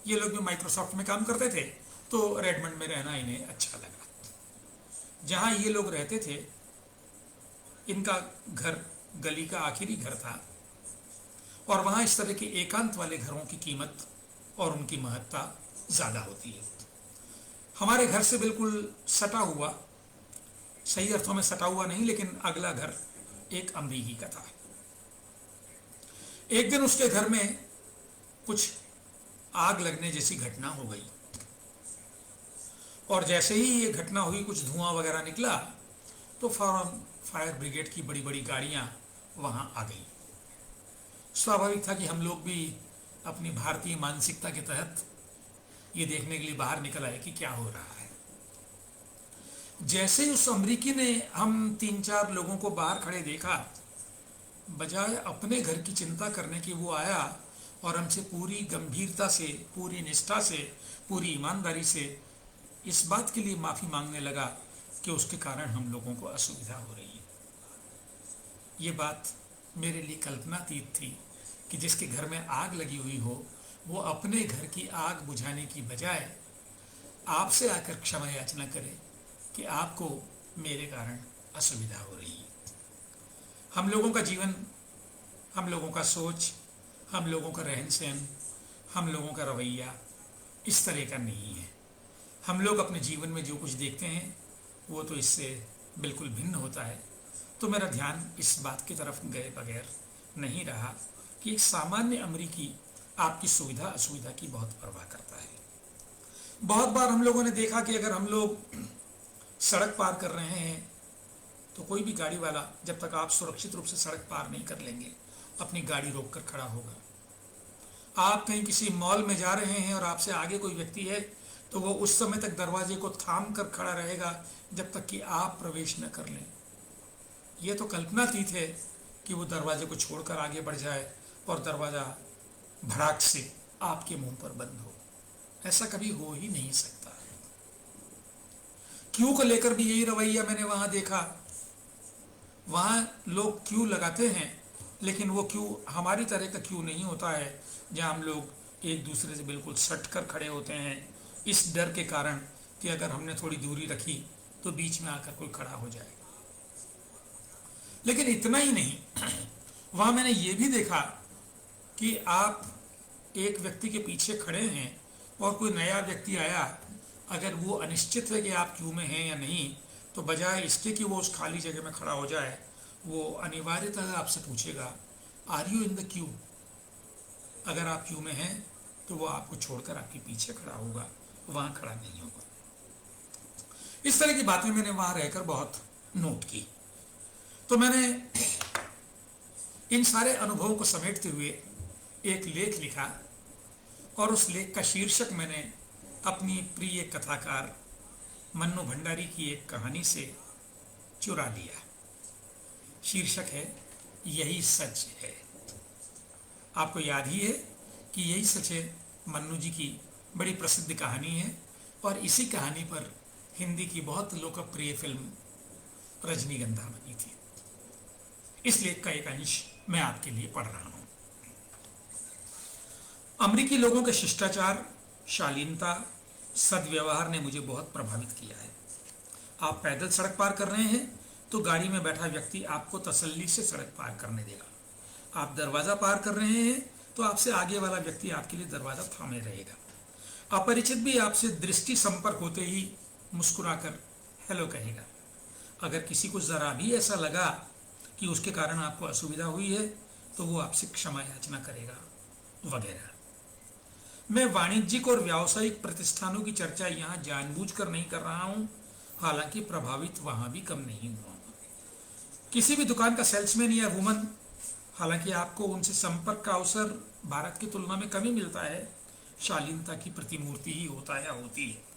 ये लोग भी माइक्रोसॉफ्ट में काम करते थे, तो रेडमंड में रहना इन्हें अच्छा लगा। जहां ये लोग रहते थे, इनका घर गली का आखिरी घर था, और वहां इस तरह के एकांत वाले घरों की कीमत और उनकी महत्ता ज्यादा होती है। हमारे घर से बिल्कुल सटा हुआ, सही अर्थों में सटा हुआ नहीं, लेकिन अगला घर एक अमरीकी का था। एक दिन उसके घर में कुछ आग लगने जैसी घटना हो गई, और जैसे ही ये घटना हुई, कुछ धुआं वगैरह निकला, तो फौरन फायर ब्रिगेड की बड़ी बड़ी गाड़ियां वहां आ गई। स्वाभाविक था कि हम लोग भी अपनी भारतीय मानसिकता के तहत ये देखने के लिए बाहर निकल आए कि क्या हो रहा है। जैसे ही उस अमरीकी ने हम 3-4 लोगों को बाहर खड़े देखा, बजाय अपने घर की चिंता करने की वो आया और हमसे पूरी गंभीरता से, पूरी निष्ठा से, पूरी ईमानदारी से इस बात के लिए माफी मांगने लगा कि उसके कारण हम लोगों को असुविधा हो रही है। ये बात मेरे लिए कल्पनातीत थी कि जिसके घर में आग लगी हुई हो, वो अपने घर की आग बुझाने की बजाय आपसे आकर क्षमा याचना करे कि आपको मेरे कारण असुविधा हो रही है। हम लोगों का जीवन, हम लोगों का सोच, हम लोगों का रहन सहन, हम लोगों का रवैया इस तरह का नहीं है। हम लोग अपने जीवन में जो कुछ देखते हैं वो तो इससे बिल्कुल भिन्न होता है। तो मेरा ध्यान इस बात की तरफ गए बगैर नहीं रहा कि एक सामान्य अमेरिकी आपकी सुविधा असुविधा की बहुत परवाह करता है। बहुत बार हम लोगों ने देखा कि अगर हम लोग सड़क पार कर रहे हैं तो कोई भी गाड़ी वाला, जब तक आप सुरक्षित रूप से सड़क पार नहीं कर लेंगे, अपनी गाड़ी रोककर खड़ा होगा। आप कहीं किसी मॉल में जा रहे हैं और आपसे आगे कोई व्यक्ति है, तो वो उस समय तक दरवाजे को थाम कर खड़ा रहेगा जब तक कि आप प्रवेश न कर लें। यह तो कल्पनातीत है कि वो दरवाजे को छोड़कर आगे बढ़ जाए और दरवाजा भड़ाक से आपके मुंह पर बंद हो। ऐसा कभी हो ही नहीं सकता। क्यू को लेकर भी यही रवैया मैंने वहां देखा। वहां लोग क्यू लगाते हैं, लेकिन वो क्यू हमारी तरह का क्यू नहीं होता है जहां हम लोग एक दूसरे से बिल्कुल सट कर खड़े होते हैं, इस डर के कारण कि अगर हमने थोड़ी दूरी रखी तो बीच में आकर कोई खड़ा हो जाएगा। लेकिन इतना ही नहीं, वहां मैंने ये भी देखा कि आप एक व्यक्ति के पीछे खड़े हैं और कोई नया व्यक्ति आया, अगर वो अनिश्चित है कि आप क्यू में हैं या नहीं, तो बजाय इसके कि वो उस खाली जगह में खड़ा हो जाए, वो अनिवार्यतः आपसे पूछेगा, are you in the queue. अगर आप क्यू में हैं तो वो आपको छोड़कर आपके पीछे खड़ा होगा, वहां खड़ा नहीं होगा। इस तरह की बातें मैंने वहां रहकर बहुत नोट की। तो मैंने इन सारे अनुभवों को समेटते हुए एक लेख लिखा, और उस लेख का शीर्षक मैंने अपनी प्रिय कथाकार मन्नू भंडारी की एक कहानी से चुरा लिया। शीर्षक है, यही सच है। आपको याद ही है कि यही सच है मन्नू जी की बड़ी प्रसिद्ध कहानी है, और इसी कहानी पर हिंदी की बहुत लोकप्रिय फिल्म रजनीगंधा बनी थी। इस लेख का एक अंश मैं आपके लिए पढ़ रहा हूं। अमेरिकी लोगों के शिष्टाचार, शालीनता, सद्व्यवहार ने मुझे बहुत प्रभावित किया है। आप पैदल सड़क पार कर रहे हैं तो गाड़ी में बैठा व्यक्ति आपको तसल्ली से सड़क पार करने देगा। आप दरवाजा पार कर रहे हैं तो आपसे आगे वाला व्यक्ति आपके लिए दरवाजा थामे रहेगा। अपरिचित भी आपसे दृष्टि संपर्क होते ही मुस्कुराकर हेलो कहेगा। अगर किसी को ज़रा भी ऐसा लगा कि उसके कारण आपको असुविधा हुई है तो वो आपसे क्षमा याचना करेगा वगैरह। मैं वाणिज्यिक और व्यावसायिक प्रतिष्ठानों की चर्चा यहाँ जानबूझकर नहीं कर रहा हूँ, हालांकि प्रभावित वहाँ भी कम नहीं हुआ। किसी भी दुकान का सेल्समैन या वुमन, हालांकि आपको उनसे संपर्क का अवसर भारत की तुलना में कम ही मिलता है, शालीनता की प्रतिमूर्ति ही होता है या होती है।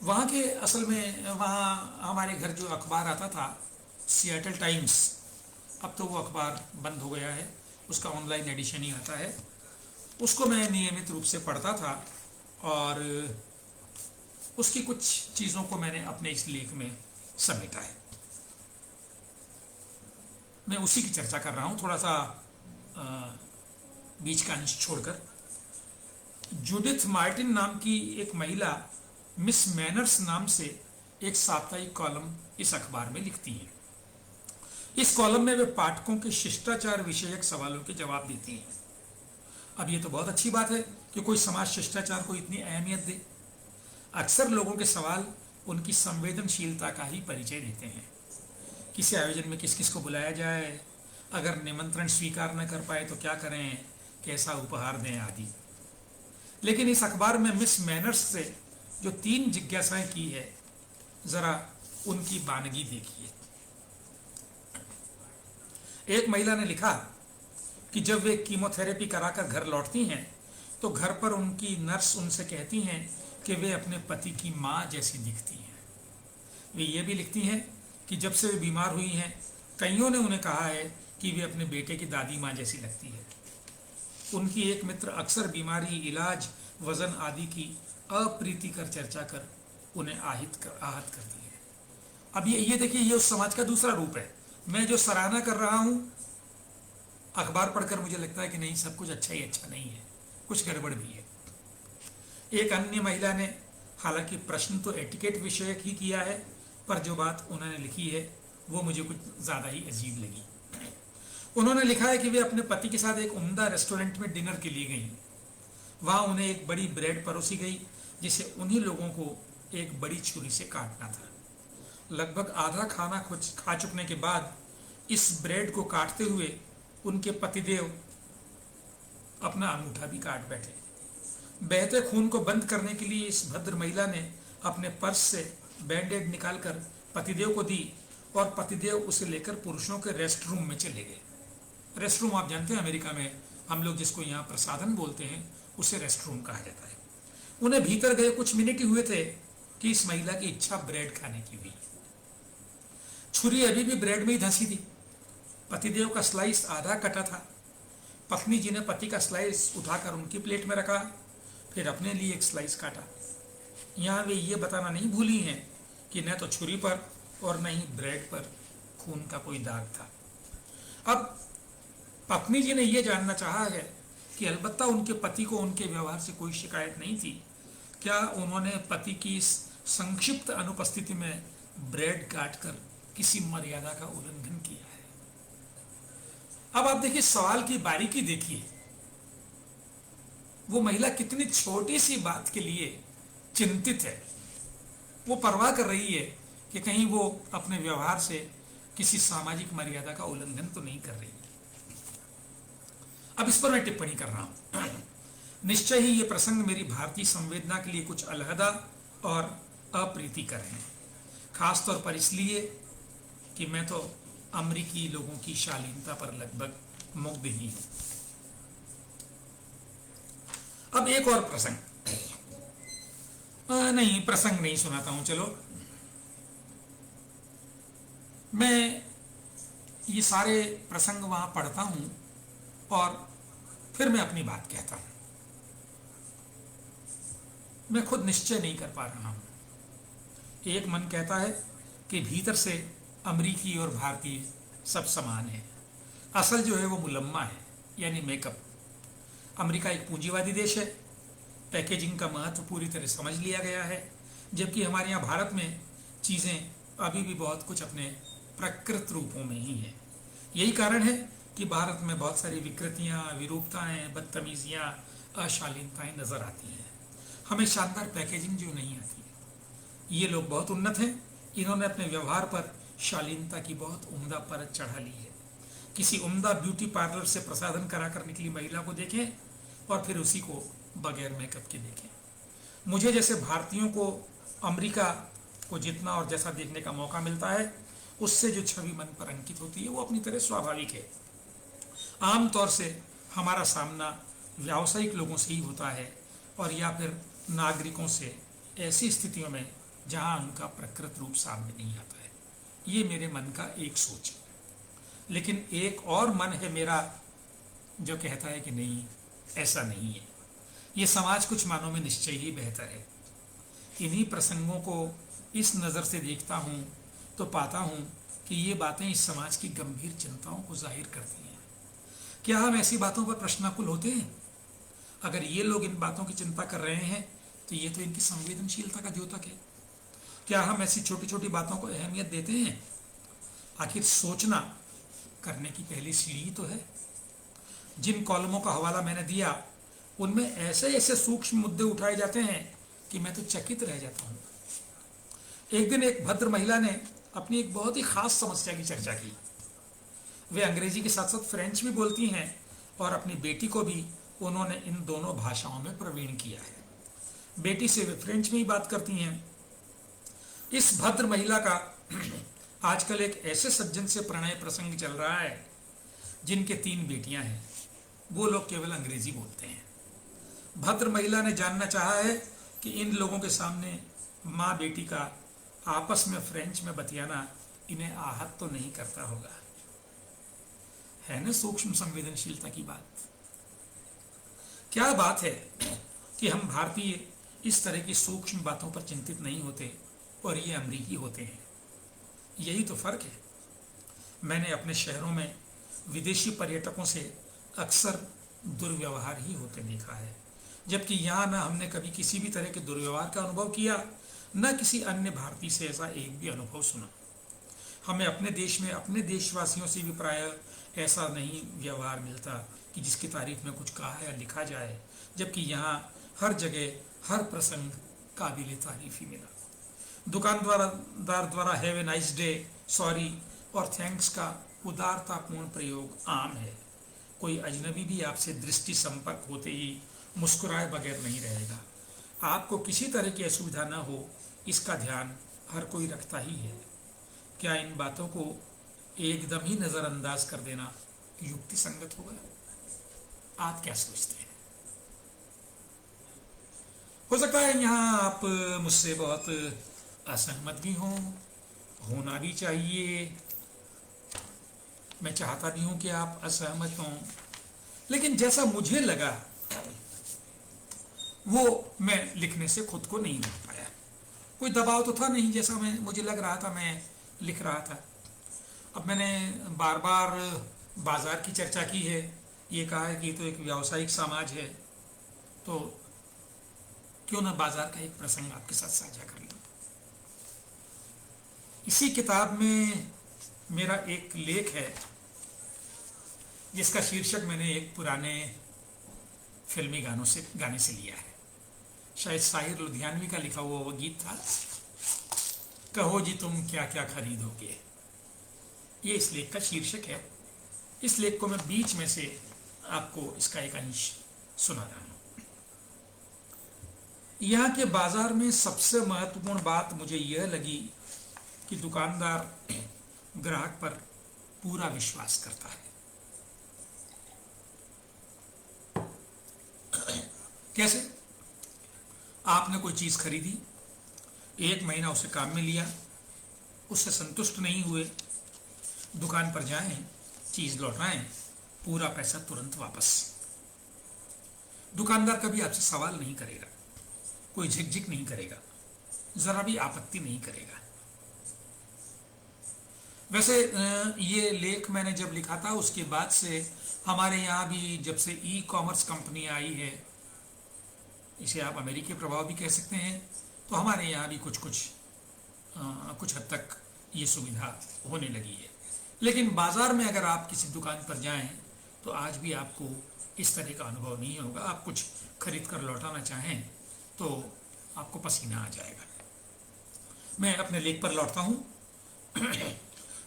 वहाँ के असल में वहाँ हमारे घर जो अखबार आता था सिएटल टाइम्स, अब तो वो अखबार बंद हो गया है, उसका ऑनलाइन एडिशन ही आता है। उसको मैं नियमित रूप से पढ़ता था और उसकी कुछ चीज़ों को मैंने अपने इस लेख में समेटा है। मैं उसी की चर्चा कर रहा हूँ, थोड़ा सा बीच का अंश छोड़कर। जूडिथ मार्टिन नाम की एक महिला मिस मैनर्स नाम से एक साप्ताहिक कॉलम इस अखबार में लिखती है। इस कॉलम में वे पाठकों के शिष्टाचार विषयक सवालों के जवाब देती हैं। अब ये तो बहुत अच्छी बात है कि कोई समाज शिष्टाचार को इतनी अहमियत दे। अक्सर लोगों के सवाल उनकी संवेदनशीलता का ही परिचय देते हैं। किसी आयोजन में किस किस को बुलाया जाए, अगर निमंत्रण स्वीकार न कर पाए तो क्या करें, कैसा उपहार दें आदि। लेकिन इस अखबार में मिस मैनर्स से जो 3 जिज्ञासाएं की है, जरा उनकी बानगी देखिए। एक महिला ने लिखा कि जब वे कीमोथेरेपी कराकर घर लौटती हैं तो घर पर उनकी नर्स उनसे कहती हैं कि वे अपने पति की माँ जैसी दिखती हैं। वे ये भी लिखती हैं कि जब से वे बीमार हुई हैं कईयों ने उन्हें कहा है कि वे अपने बेटे की दादी माँ जैसी लगती है। उनकी एक मित्र अक्सर बीमारी, इलाज, वजन आदि की अप्रीतिकर चर्चा कर उन्हें आहत करती है। अब ये देखिए, ये उस समाज का दूसरा रूप है। मैं जो सराहना कर रहा हूँ, अखबार पढ़कर मुझे लगता है कि नहीं, सब कुछ अच्छा ही अच्छा नहीं है, कुछ गड़बड़ भी है। एक अन्य महिला ने हालांकि प्रश्न तो एटिकेट विषयक ही किया है, पर जो बात उन्होंने लिखी है वो मुझे कुछ ज़्यादा ही अजीब लगी। उन्होंने लिखा है कि वे अपने पति के साथ एक उम्दा रेस्टोरेंट में डिनर के लिए गई। वहाँ उन्हें एक बड़ी ब्रेड परोसी गई जिसे उन्हीं लोगों को एक बड़ी छुरी से काटना था। लगभग आधा खाना खा चुकने के बाद इस ब्रेड को काटते हुए उनके पतिदेव अपना अंगूठा भी काट बैठे। बहते खून को बंद करने के लिए इस भद्र महिला ने अपने पर्स से बैंडेड निकालकर पतिदेव को दी और पतिदेव उसे लेकर पुरुषों के रेस्ट रूम में चले गए। रेस्ट रूम आप जानते हैं, अमेरिका में हम लोग जिसको यहाँ प्रसाधन बोलते हैं उसे रेस्ट रूम कहा जाता है। उन्हें भीतर गए कुछ मिनट ही हुए थे कि इस महिला की इच्छा ब्रेड खाने की हुई। छुरी अभी भी ब्रेड में ही धंसी थी। पतिदेव का स्लाइस आधा कटा था। पत्नी जी ने पति का स्लाइस उठाकर उनकी प्लेट में रखा, फिर अपने लिए एक स्लाइस काटा। यहाँ वे ये बताना नहीं भूली हैं कि न तो छुरी पर और न ही ब्रेड पर खून का कोई दाग था। अब पत्नी जी ने यह जानना चाहा है कि अलबत्ता उनके पति को उनके व्यवहार से कोई शिकायत नहीं थी, क्या उन्होंने पति की इस संक्षिप्त अनुपस्थिति में ब्रेड काटकर किसी मर्यादा का उल्लंघन किया है। अब आप देखिए, सवाल की बारीकी देखिए। वो महिला कितनी छोटी सी बात के लिए चिंतित है। वो परवाह कर रही है कि कहीं वो अपने व्यवहार से किसी सामाजिक मर्यादा का उल्लंघन तो नहीं कर रही। अब इस पर मैं टिप्पणी कर रहा हूं। निश्चय ही ये प्रसंग मेरी भारतीय संवेदना के लिए कुछ अलहदा और अप्रीतिकर है, खासतौर पर इसलिए कि मैं तो अमेरिकी लोगों की शालीनता पर लगभग मुग्ध ही हूं। अब एक और प्रसंग, नहीं प्रसंग नहीं सुनाता हूं, चलो मैं ये सारे प्रसंग वहां पढ़ता हूं और फिर मैं अपनी बात कहता हूं। मैं खुद निश्चय नहीं कर पा रहा हूं। एक मन कहता है कि भीतर से अमेरिकी और भारतीय सब समान है। असल जो है वो मुलम्मा है, यानी मेकअप। अमेरिका एक पूंजीवादी देश है, पैकेजिंग का महत्व पूरी तरह समझ लिया गया है, जबकि हमारे यहाँ भारत में चीज़ें अभी भी बहुत कुछ अपने प्रकृत रूपों में ही है। यही कारण है कि भारत में बहुत सारी विकृतियाँ, विरूपताएँ, बदतमीजियाँ, अशालीनताएँ नजर आती हैं। हमें शानदार पैकेजिंग जो नहीं आती है। ये लोग बहुत उन्नत हैं, इन्होंने अपने व्यवहार पर शालीनता की बहुत उम्दा परत चढ़ा ली है। किसी उम्दा ब्यूटी पार्लर से प्रसाधन कराकर निकली महिला को देखें और फिर उसी को बगैर मेकअप के देखें। मुझे जैसे भारतीयों को अमेरिका को जितना और जैसा देखने का मौका मिलता है, उससे जो छवि मन पर अंकित होती है वो अपनी तरह स्वाभाविक है। आमतौर से हमारा सामना व्यावसायिक लोगों से ही होता है और या फिर नागरिकों से, ऐसी स्थितियों में जहां उनका प्रकृत रूप सामने नहीं आता है। ये मेरे मन का एक सोच है। लेकिन एक और मन है मेरा जो कहता है कि नहीं, ऐसा नहीं है, ये समाज कुछ मानों में निश्चय ही बेहतर है। इन्हीं प्रसंगों को इस नज़र से देखता हूँ तो पाता हूँ कि ये बातें इस समाज की गंभीर चिंताओं को जाहिर करती हैं। क्या हम ऐसी बातों पर प्रश्नाकुल होते हैं? अगर ये लोग इन बातों की चिंता कर रहे हैं तो ये तो इनकी संवेदनशीलता का द्योतक है। क्या हम ऐसी छोटी छोटी बातों को अहमियत देते हैं? आखिर सोचना करने की पहली सीढ़ी तो है। जिन कॉलमों का हवाला मैंने दिया उनमें ऐसे ऐसे सूक्ष्म मुद्दे उठाए जाते हैं कि मैं तो चकित रह जाता हूँ। एक दिन एक भद्र महिला ने अपनी एक बहुत ही खास समस्या की चर्चा की। वे अंग्रेजी के साथ साथ फ्रेंच भी बोलती हैं और अपनी बेटी को भी उन्होंने इन दोनों भाषाओं में प्रवीण किया है। बेटी से वे फ्रेंच में ही बात करती हैं। इस भद्र महिला का आजकल एक ऐसे सज्जन से प्रणय प्रसंग चल रहा है जिनके 3 बेटियां हैं। वो लोग केवल अंग्रेजी बोलते हैं। भद्र महिला ने जानना चाहा है कि इन लोगों के सामने माँ बेटी का आपस में फ्रेंच में बतियाना इन्हें आहत तो नहीं करता होगा। है ना सूक्ष्म संवेदनशीलता की बात। क्या बात है कि हम भारतीय इस तरह की सूक्ष्म बातों पर चिंतित नहीं होते और ये अमरीकी होते हैं। यही तो फर्क है। मैंने अपने शहरों में विदेशी पर्यटकों से अक्सर दुर्व्यवहार ही होते देखा है, जबकि यहाँ न हमने कभी किसी भी तरह के दुर्व्यवहार का अनुभव किया, न किसी अन्य भारतीय से ऐसा एक भी अनुभव सुना। हमें अपने देश में अपने देशवासियों से भी प्रायः ऐसा नहीं व्यवहार मिलता कि जिसकी तारीफ में कुछ कहा या लिखा जाए, जबकि यहाँ हर जगह हर प्रसंग काबिल तारीफ ही मिला। दुकानदार द्वारा have a nice day, sorry और थैंक्स का उदारतापूर्ण प्रयोग आम है। कोई अजनबी भी आपसे दृष्टि संपर्क होते ही मुस्कुराए बगैर नहीं रहेगा। आपको किसी तरह की असुविधा न हो, इसका ध्यान हर कोई रखता ही है। क्या इन बातों को एकदम ही नज़रअंदाज कर देना युक्ति संगत होगा? आप क्या सोचते हैं? हो सकता है यहाँ आप मुझसे बहुत असहमत भी हों, होना भी चाहिए। मैं चाहता भी हूं कि आप असहमत हों, लेकिन जैसा मुझे लगा वो मैं लिखने से खुद को नहीं रोक पाया। कोई दबाव तो था नहीं, जैसा मुझे लग रहा था मैं लिख रहा था। अब मैंने बार बार बाजार की चर्चा की है, ये कहा है कि ये तो एक व्यावसायिक समाज है, तो क्यों ना बाजार का एक प्रसंग आपके साथ साझा कर लूं। इसी किताब में मेरा एक लेख है जिसका शीर्षक मैंने एक पुराने फिल्मी गाने से लिया है। शायद साहिर लुधियानवी का लिखा हुआ वो गीत था, कहो जी तुम क्या क्या खरीदोगे। ये इस लेख का शीर्षक है। इस लेख को मैं बीच में से आपको इसका एक अंश सुना रहा हूं। यहाँ के बाजार में सबसे महत्वपूर्ण बात मुझे यह लगी कि दुकानदार ग्राहक पर पूरा विश्वास करता है। कैसे? आपने कोई चीज खरीदी, 1 महीना उसे काम में लिया, उससे संतुष्ट नहीं हुए, दुकान पर जाएं, चीज लौटाएं, पूरा पैसा तुरंत वापस। दुकानदार कभी आपसे सवाल नहीं करेगा, कोई झिकझिक नहीं करेगा, जरा भी आपत्ति नहीं करेगा। वैसे ये लेख मैंने जब लिखा था उसके बाद से हमारे यहाँ भी जब से ई-कॉमर्स कंपनी आई है, इसे आप अमेरिकी प्रभाव भी कह सकते हैं, तो हमारे यहाँ भी कुछ हद तक ये सुविधा होने लगी है। लेकिन बाजार में अगर आप किसी दुकान पर जाएं तो आज भी आपको इस तरह का अनुभव नहीं होगा। आप कुछ खरीद कर लौटाना चाहें तो आपको पसीना आ जाएगा। मैं अपने लेख पर लौटता हूं।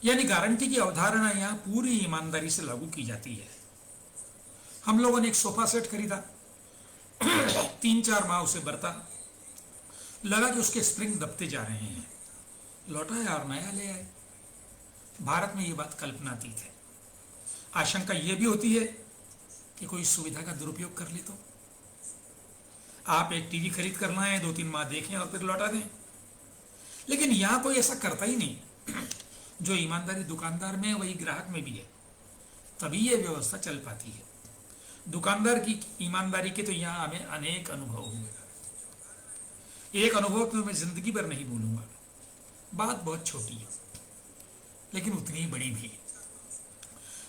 यानी गारंटी की अवधारणा यहां पूरी ईमानदारी से लागू की जाती है। हम लोगों ने एक सोफा सेट खरीदा, 3-4 माह उसे बरता, लगा कि उसके स्प्रिंग दबते जा रहे हैं, लौटाया और नया ले आए। भारत में ये बात कल्पनातीत है। आशंका यह भी होती है कि कोई सुविधा का दुरुपयोग कर ले तो। आप एक टीवी खरीद कर लाएं, 2-3 माह देखें और फिर लौटा दें। लेकिन यहां कोई ऐसा करता ही नहीं। जो ईमानदारी दुकानदार में है वही ग्राहक में भी है, तभी यह व्यवस्था चल पाती है। दुकानदार की ईमानदारी के तो यहां हमें अनेक अनुभव हुए। एक अनुभव तो मैं जिंदगी भर नहीं भूलूंगा। बात बहुत छोटी है लेकिन उतनी ही बड़ी भी है।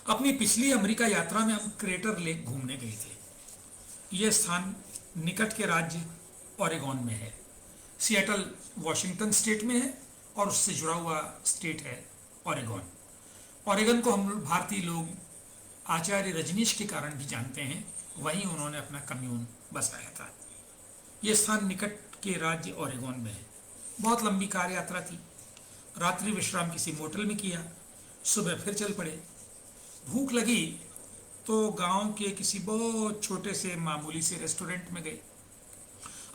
अपनी पिछली अमेरिका यात्रा में हम क्रेटर लेक घूमने गए थे। यह स्थान निकट के राज्य ओरेगॉन में है। सिएटल वॉशिंगटन स्टेट में है और उससे जुड़ा हुआ स्टेट है ओरेगॉन। ओरेगन को हम भारतीय लोग आचार्य रजनीश के कारण भी जानते हैं, वहीं उन्होंने अपना कम्यून बसाया था। यह स्थान निकट के राज्य ओरेगॉन में है। बहुत लंबी कार यात्रा थी। रात्रि विश्राम किसी मोटल में किया, सुबह फिर चल पड़े। भूख लगी तो गांव के किसी बहुत छोटे से मामूली से रेस्टोरेंट में गए।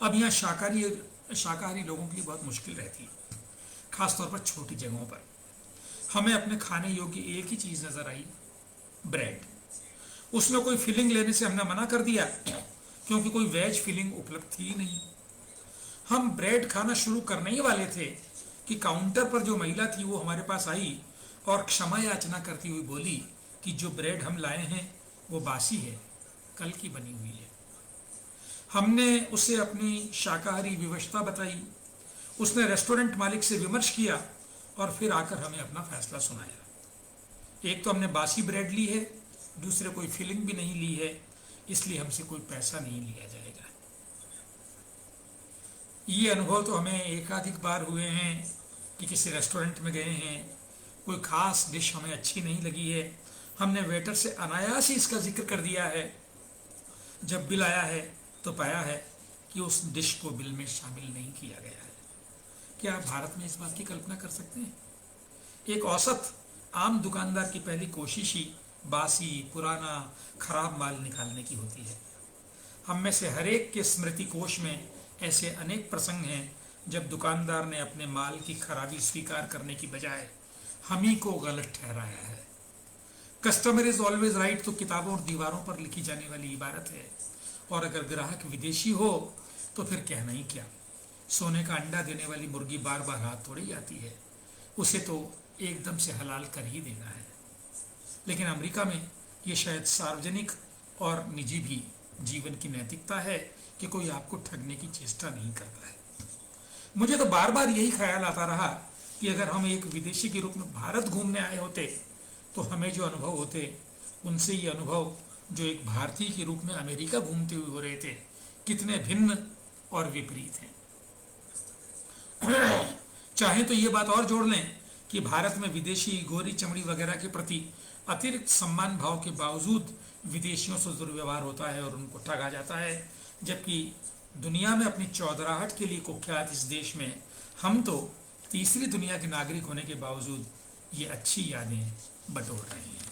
अब यहाँ शाकाहारी लोगों के लिए बहुत मुश्किल रहती है, खासतौर पर छोटी जगहों पर। हमें अपने खाने योग्य एक ही चीज नजर आई, ब्रेड। उसमें कोई फिलिंग लेने से हमने मना कर दिया क्योंकि कोई वेज फिलिंग उपलब्ध थी ही नहीं। हम ब्रेड खाना शुरू करने ही वाले थे कि काउंटर पर जो महिला थी वो हमारे पास आई और क्षमा याचना करती हुई बोली कि जो ब्रेड हम लाए हैं वो बासी है, कल की बनी हुई है। हमने उसे अपनी शाकाहारी विवशता बताई। उसने रेस्टोरेंट मालिक से विमर्श किया और फिर आकर हमें अपना फैसला सुनाया। एक तो हमने बासी ब्रेड ली है, दूसरे कोई फिलिंग भी नहीं ली है, इसलिए हमसे कोई पैसा नहीं लिया जाएगा। ये अनुभव तो हमें एकाधिक बार हुए हैं कि किसी रेस्टोरेंट में गए हैं, कोई खास डिश हमें अच्छी नहीं लगी है, हमने वेटर से अनायास ही इसका जिक्र कर दिया है। जब बिल आया है तो पाया है कि उस डिश को बिल में शामिल नहीं किया गया है। क्या आप भारत में इस बात की कल्पना कर सकते हैं? एक औसत आम दुकानदार की पहली कोशिश ही बासी, पुराना, खराब माल निकालने की होती है। हम में से हर एक के स्मृति कोश में ऐसे अनेक प्रसंग हैं जब दुकानदार ने अपने माल की खराबी स्वीकार करने की बजाय हम ही को गलत ठहराया है। कस्टमर इज ऑलवेज राइट तो किताबों और दीवारों पर लिखी जाने वाली इबारत है, और अगर ग्राहक विदेशी हो तो फिर कहना ही क्या। सोने का अंडा देने वाली मुर्गी बार बार हाथ थोड़ी आती है, उसे तो एकदम से हलाल कर ही देना है। लेकिन अमेरिका में ये शायद सार्वजनिक और निजी भी जीवन की नैतिकता है कि कोई आपको ठगने की चेष्टा नहीं करता है। मुझे तो बार बार यही ख्याल आता रहा कि अगर हम एक विदेशी के रूप में भारत घूमने आए होते तो हमें जो अनुभव होते उनसे ये अनुभव जो एक भारतीय के रूप में अमेरिका घूमते हुए हो रहे थे कितने भिन्न और विपरीत हैं। चाहे तो ये बात और जोड़ लें कि भारत में विदेशी गोरी चमड़ी वगैरह के प्रति अतिरिक्त सम्मान भाव के बावजूद विदेशियों से दुर्व्यवहार होता है और उनको ठगा जाता है, जबकि दुनिया में अपनी चौधराहट के लिए कुख्यात इस देश में हम तो तीसरी दुनिया के नागरिक होने के बावजूद ये अच्छी यादें बटोर रहे हैं।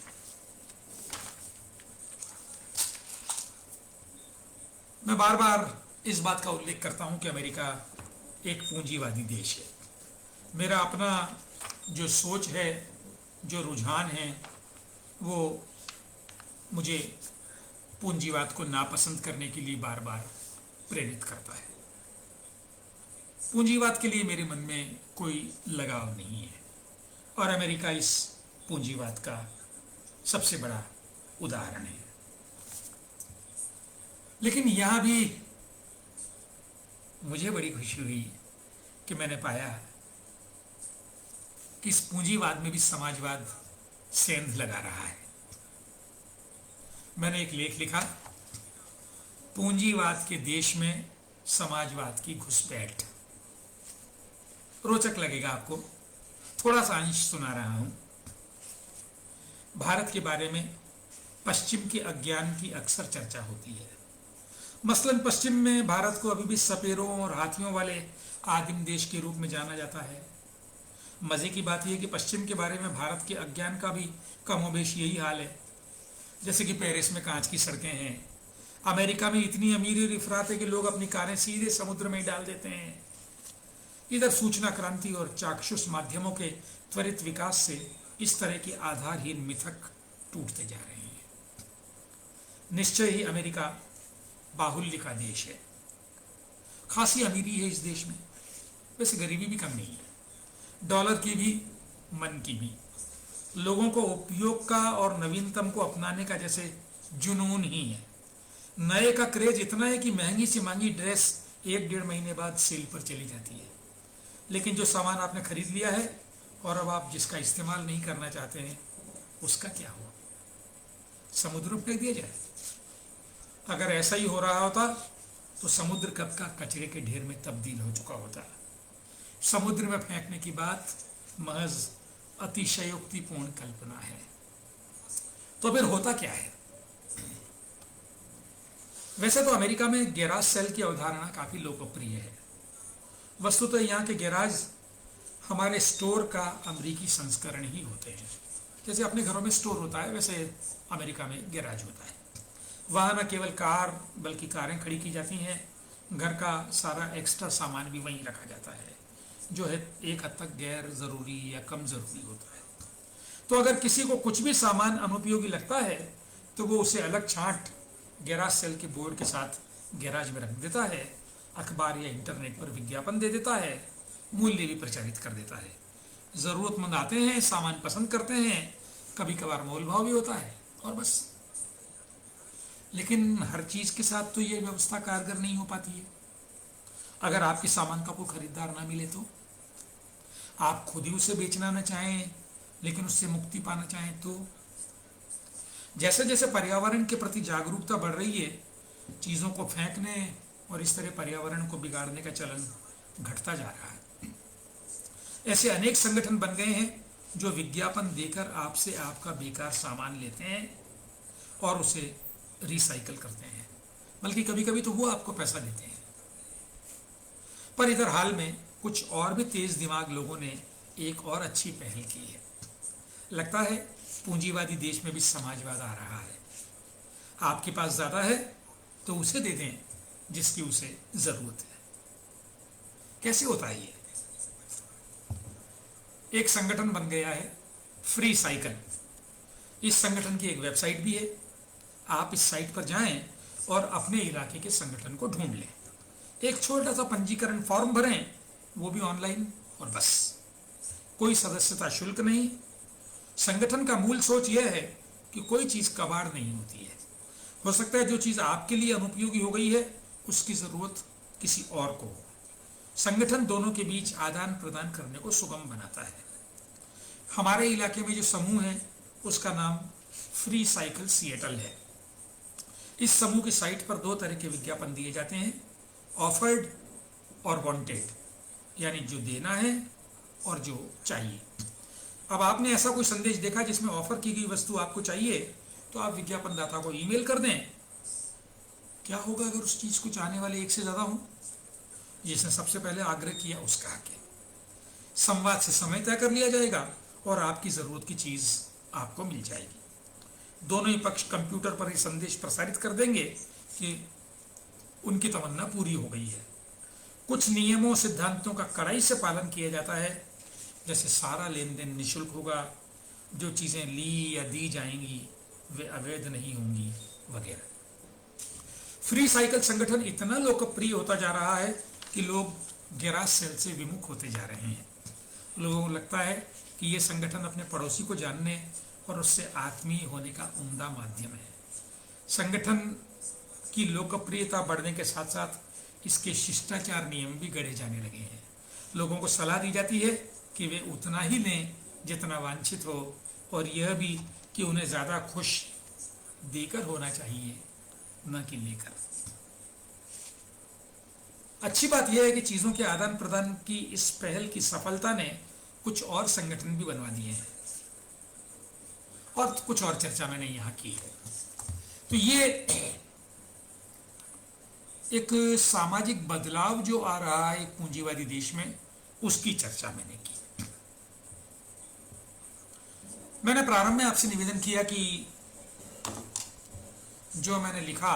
मैं बार बार इस बात का उल्लेख करता हूं कि अमेरिका एक पूंजीवादी देश है। मेरा अपना जो सोच है, जो रुझान है, वो मुझे पूंजीवाद को नापसंद करने के लिए बार बार प्रेरित करता है। पूंजीवाद के लिए मेरे मन में कोई लगाव नहीं है और अमेरिका इस पूंजीवाद का सबसे बड़ा उदाहरण है। लेकिन यहां भी मुझे बड़ी खुशी हुई कि मैंने पाया कि इस पूंजीवाद में भी समाजवाद सेंध लगा रहा है। मैंने एक लेख लिखा, पूंजीवाद के देश में समाजवाद की घुसपैठ। रोचक लगेगा आपको, थोड़ा सा अंश सुना रहा हूं। भारत के बारे में पश्चिम के अज्ञान की अक्सर चर्चा होती है। मसलन पश्चिम में भारत को अभी भी सपेरों और हाथियों वाले आदिम देश के रूप में जाना जाता है। मजे की बात यह है कि पश्चिम के बारे में भारत के अज्ञान का भी कमोबेश यही हाल है। जैसे कि पेरिस में कांच की सड़कें हैं, अमेरिका में इतनी अमीरी और इफरात है कि लोग अपनी कारें सीधे समुद्र में ही डाल देते हैं। इधर सूचना क्रांति और चाक्षुष माध्यमों के त्वरित विकास से इस तरह के आधारहीन मिथक टूटते जा रहे हैं। निश्चय ही अमेरिका बाहुल्य का देश है, खासी अमीरी है इस देश में, वैसे गरीबी भी कम नहीं है, डॉलर की भी मन की भी। लोगों को उपयोग का और नवीनतम को अपनाने का जैसे जुनून ही है। नए का क्रेज इतना है कि महंगी से महंगी ड्रेस 1-1.5 महीने बाद सेल पर चली जाती है। लेकिन जो सामान आपने खरीद लिया है और अब आप जिसका इस्तेमाल नहीं करना चाहते हैं, उसका क्या हुआ? समुद्र में फेंक दिया जाए। अगर ऐसा ही हो रहा होता तो समुद्र कब का कचरे के ढेर में तब्दील हो चुका होता। समुद्र में फेंकने की बात महज अतिशयोक्तिपूर्ण कल्पना है। तो फिर होता क्या है? वैसे तो अमेरिका में गैराज सेल की अवधारणा काफी लोकप्रिय है। वस्तुतः यहाँ के गैराज हमारे स्टोर का अमेरिकी संस्करण ही होते हैं। जैसे अपने घरों में स्टोर होता है, वैसे अमेरिका में गैराज होता है। वहाँ न केवल कार बल्कि कारें खड़ी की जाती हैं, घर का सारा एक्स्ट्रा सामान भी वहीं रखा जाता है, जो है एक हद तक गैर ज़रूरी या कम ज़रूरी होता है। तो अगर किसी को कुछ भी सामान अनुपयोगी लगता है तो वो उसे अलग छांट गैराज सेल के बोर्ड के साथ गैराज में रख देता है, अखबार या इंटरनेट पर विज्ञापन दे देता है, मूल्य भी प्रचारित कर देता है। ज़रूरतमंद आते हैं, सामान पसंद करते हैं, कभी कभार मोल भाव भी होता है और बस। लेकिन हर चीज़ के साथ तो ये व्यवस्था कारगर नहीं हो पाती है। अगर आपके सामान का कोई खरीदार ना मिले तो, आप खुद ही उसे बेचना ना चाहें लेकिन उससे मुक्ति पाना चाहें तो। जैसे जैसे पर्यावरण के प्रति जागरूकता बढ़ रही है, चीज़ों को फेंकने और इस तरह पर्यावरण को बिगाड़ने का चलन घटता जा रहा है। ऐसे अनेक संगठन बन गए हैं जो विज्ञापन देकर आपसे आपका बेकार सामान लेते हैं और उसे रिसाइकल करते हैं, बल्कि कभी कभी तो वो आपको पैसा देते हैं। पर इधर हाल में कुछ और भी तेज दिमाग लोगों ने एक और अच्छी पहल की है। लगता है पूंजीवादी देश में भी समाजवाद आ रहा है। आपके पास ज्यादा है तो उसे दे दें जिसकी उसे जरूरत है। कैसे होता है ये? एक संगठन बन गया है फ्री साइकिल। इस संगठन की एक वेबसाइट भी है। आप इस साइट पर जाएं और अपने इलाके के संगठन को ढूंढ लें, एक छोटा सा पंजीकरण फॉर्म भरें, वो भी ऑनलाइन, और बस। कोई सदस्यता शुल्क नहीं। संगठन का मूल सोच यह है कि कोई चीज कबाड़ नहीं होती है। हो सकता है जो चीज आपके लिए अनुपयोगी हो गई है उसकी जरूरत किसी और को हो। संगठन दोनों के बीच आदान प्रदान करने को सुगम बनाता है। हमारे इलाके में जो समूह है उसका नाम फ्री साइकिल सिएटल है। इस समूह की साइट पर 2 तरह के विज्ञापन दिए जाते हैं, ऑफर्ड और वांटेड, यानी जो देना है और जो चाहिए। अब आपने ऐसा कोई संदेश देखा जिसमें ऑफर की गई वस्तु आपको चाहिए, तो आप विज्ञापन दाता को ईमेल कर दें। क्या होगा अगर उस चीज को चाहने वाले एक से ज्यादा हों? जिसने सबसे पहले आग्रह किया उसका आगे संवाद से समय तय कर लिया जाएगा और आपकी जरूरत की चीज आपको मिल जाएगी। दोनों ही पक्ष कंप्यूटर पर ही संदेश प्रसारित कर देंगे कि उनकी तमन्ना पूरी हो गई है। कुछ नियमों सिद्धांतों का कड़ाई से पालन किया जाता है, जैसे सारा लेन देन निःशुल्क होगा, जो चीजें ली या दी जाएंगी वे अवैध नहीं होंगी, वगैरह। फ्री साइकिल संगठन इतना लोकप्रिय होता जा रहा है कि लोग गैराज सेल से विमुख होते जा रहे हैं। लोगों को लगता है कि ये संगठन अपने पड़ोसी को जानने और उससे आत्मीय होने का उम्दा माध्यम है। संगठन की लोकप्रियता बढ़ने के साथ साथ इसके शिष्टाचार नियम भी गढ़े जाने लगे हैं। लोगों को सलाह दी जाती है कि वे उतना ही लें जितना वांछित हो, और यह भी कि उन्हें ज़्यादा खुश देकर होना चाहिए, न कि लेकर। अच्छी बात यह है कि चीज़ों के आदान प्रदान की इस पहल की सफलता ने कुछ और संगठन भी बनवा दिए हैं, और कुछ और चर्चा मैंने यहाँ की है। तो ये एक सामाजिक बदलाव जो आ रहा है एक पूंजीवादी देश में, उसकी चर्चा मैंने की। मैंने प्रारंभ में आपसे निवेदन किया कि जो मैंने लिखा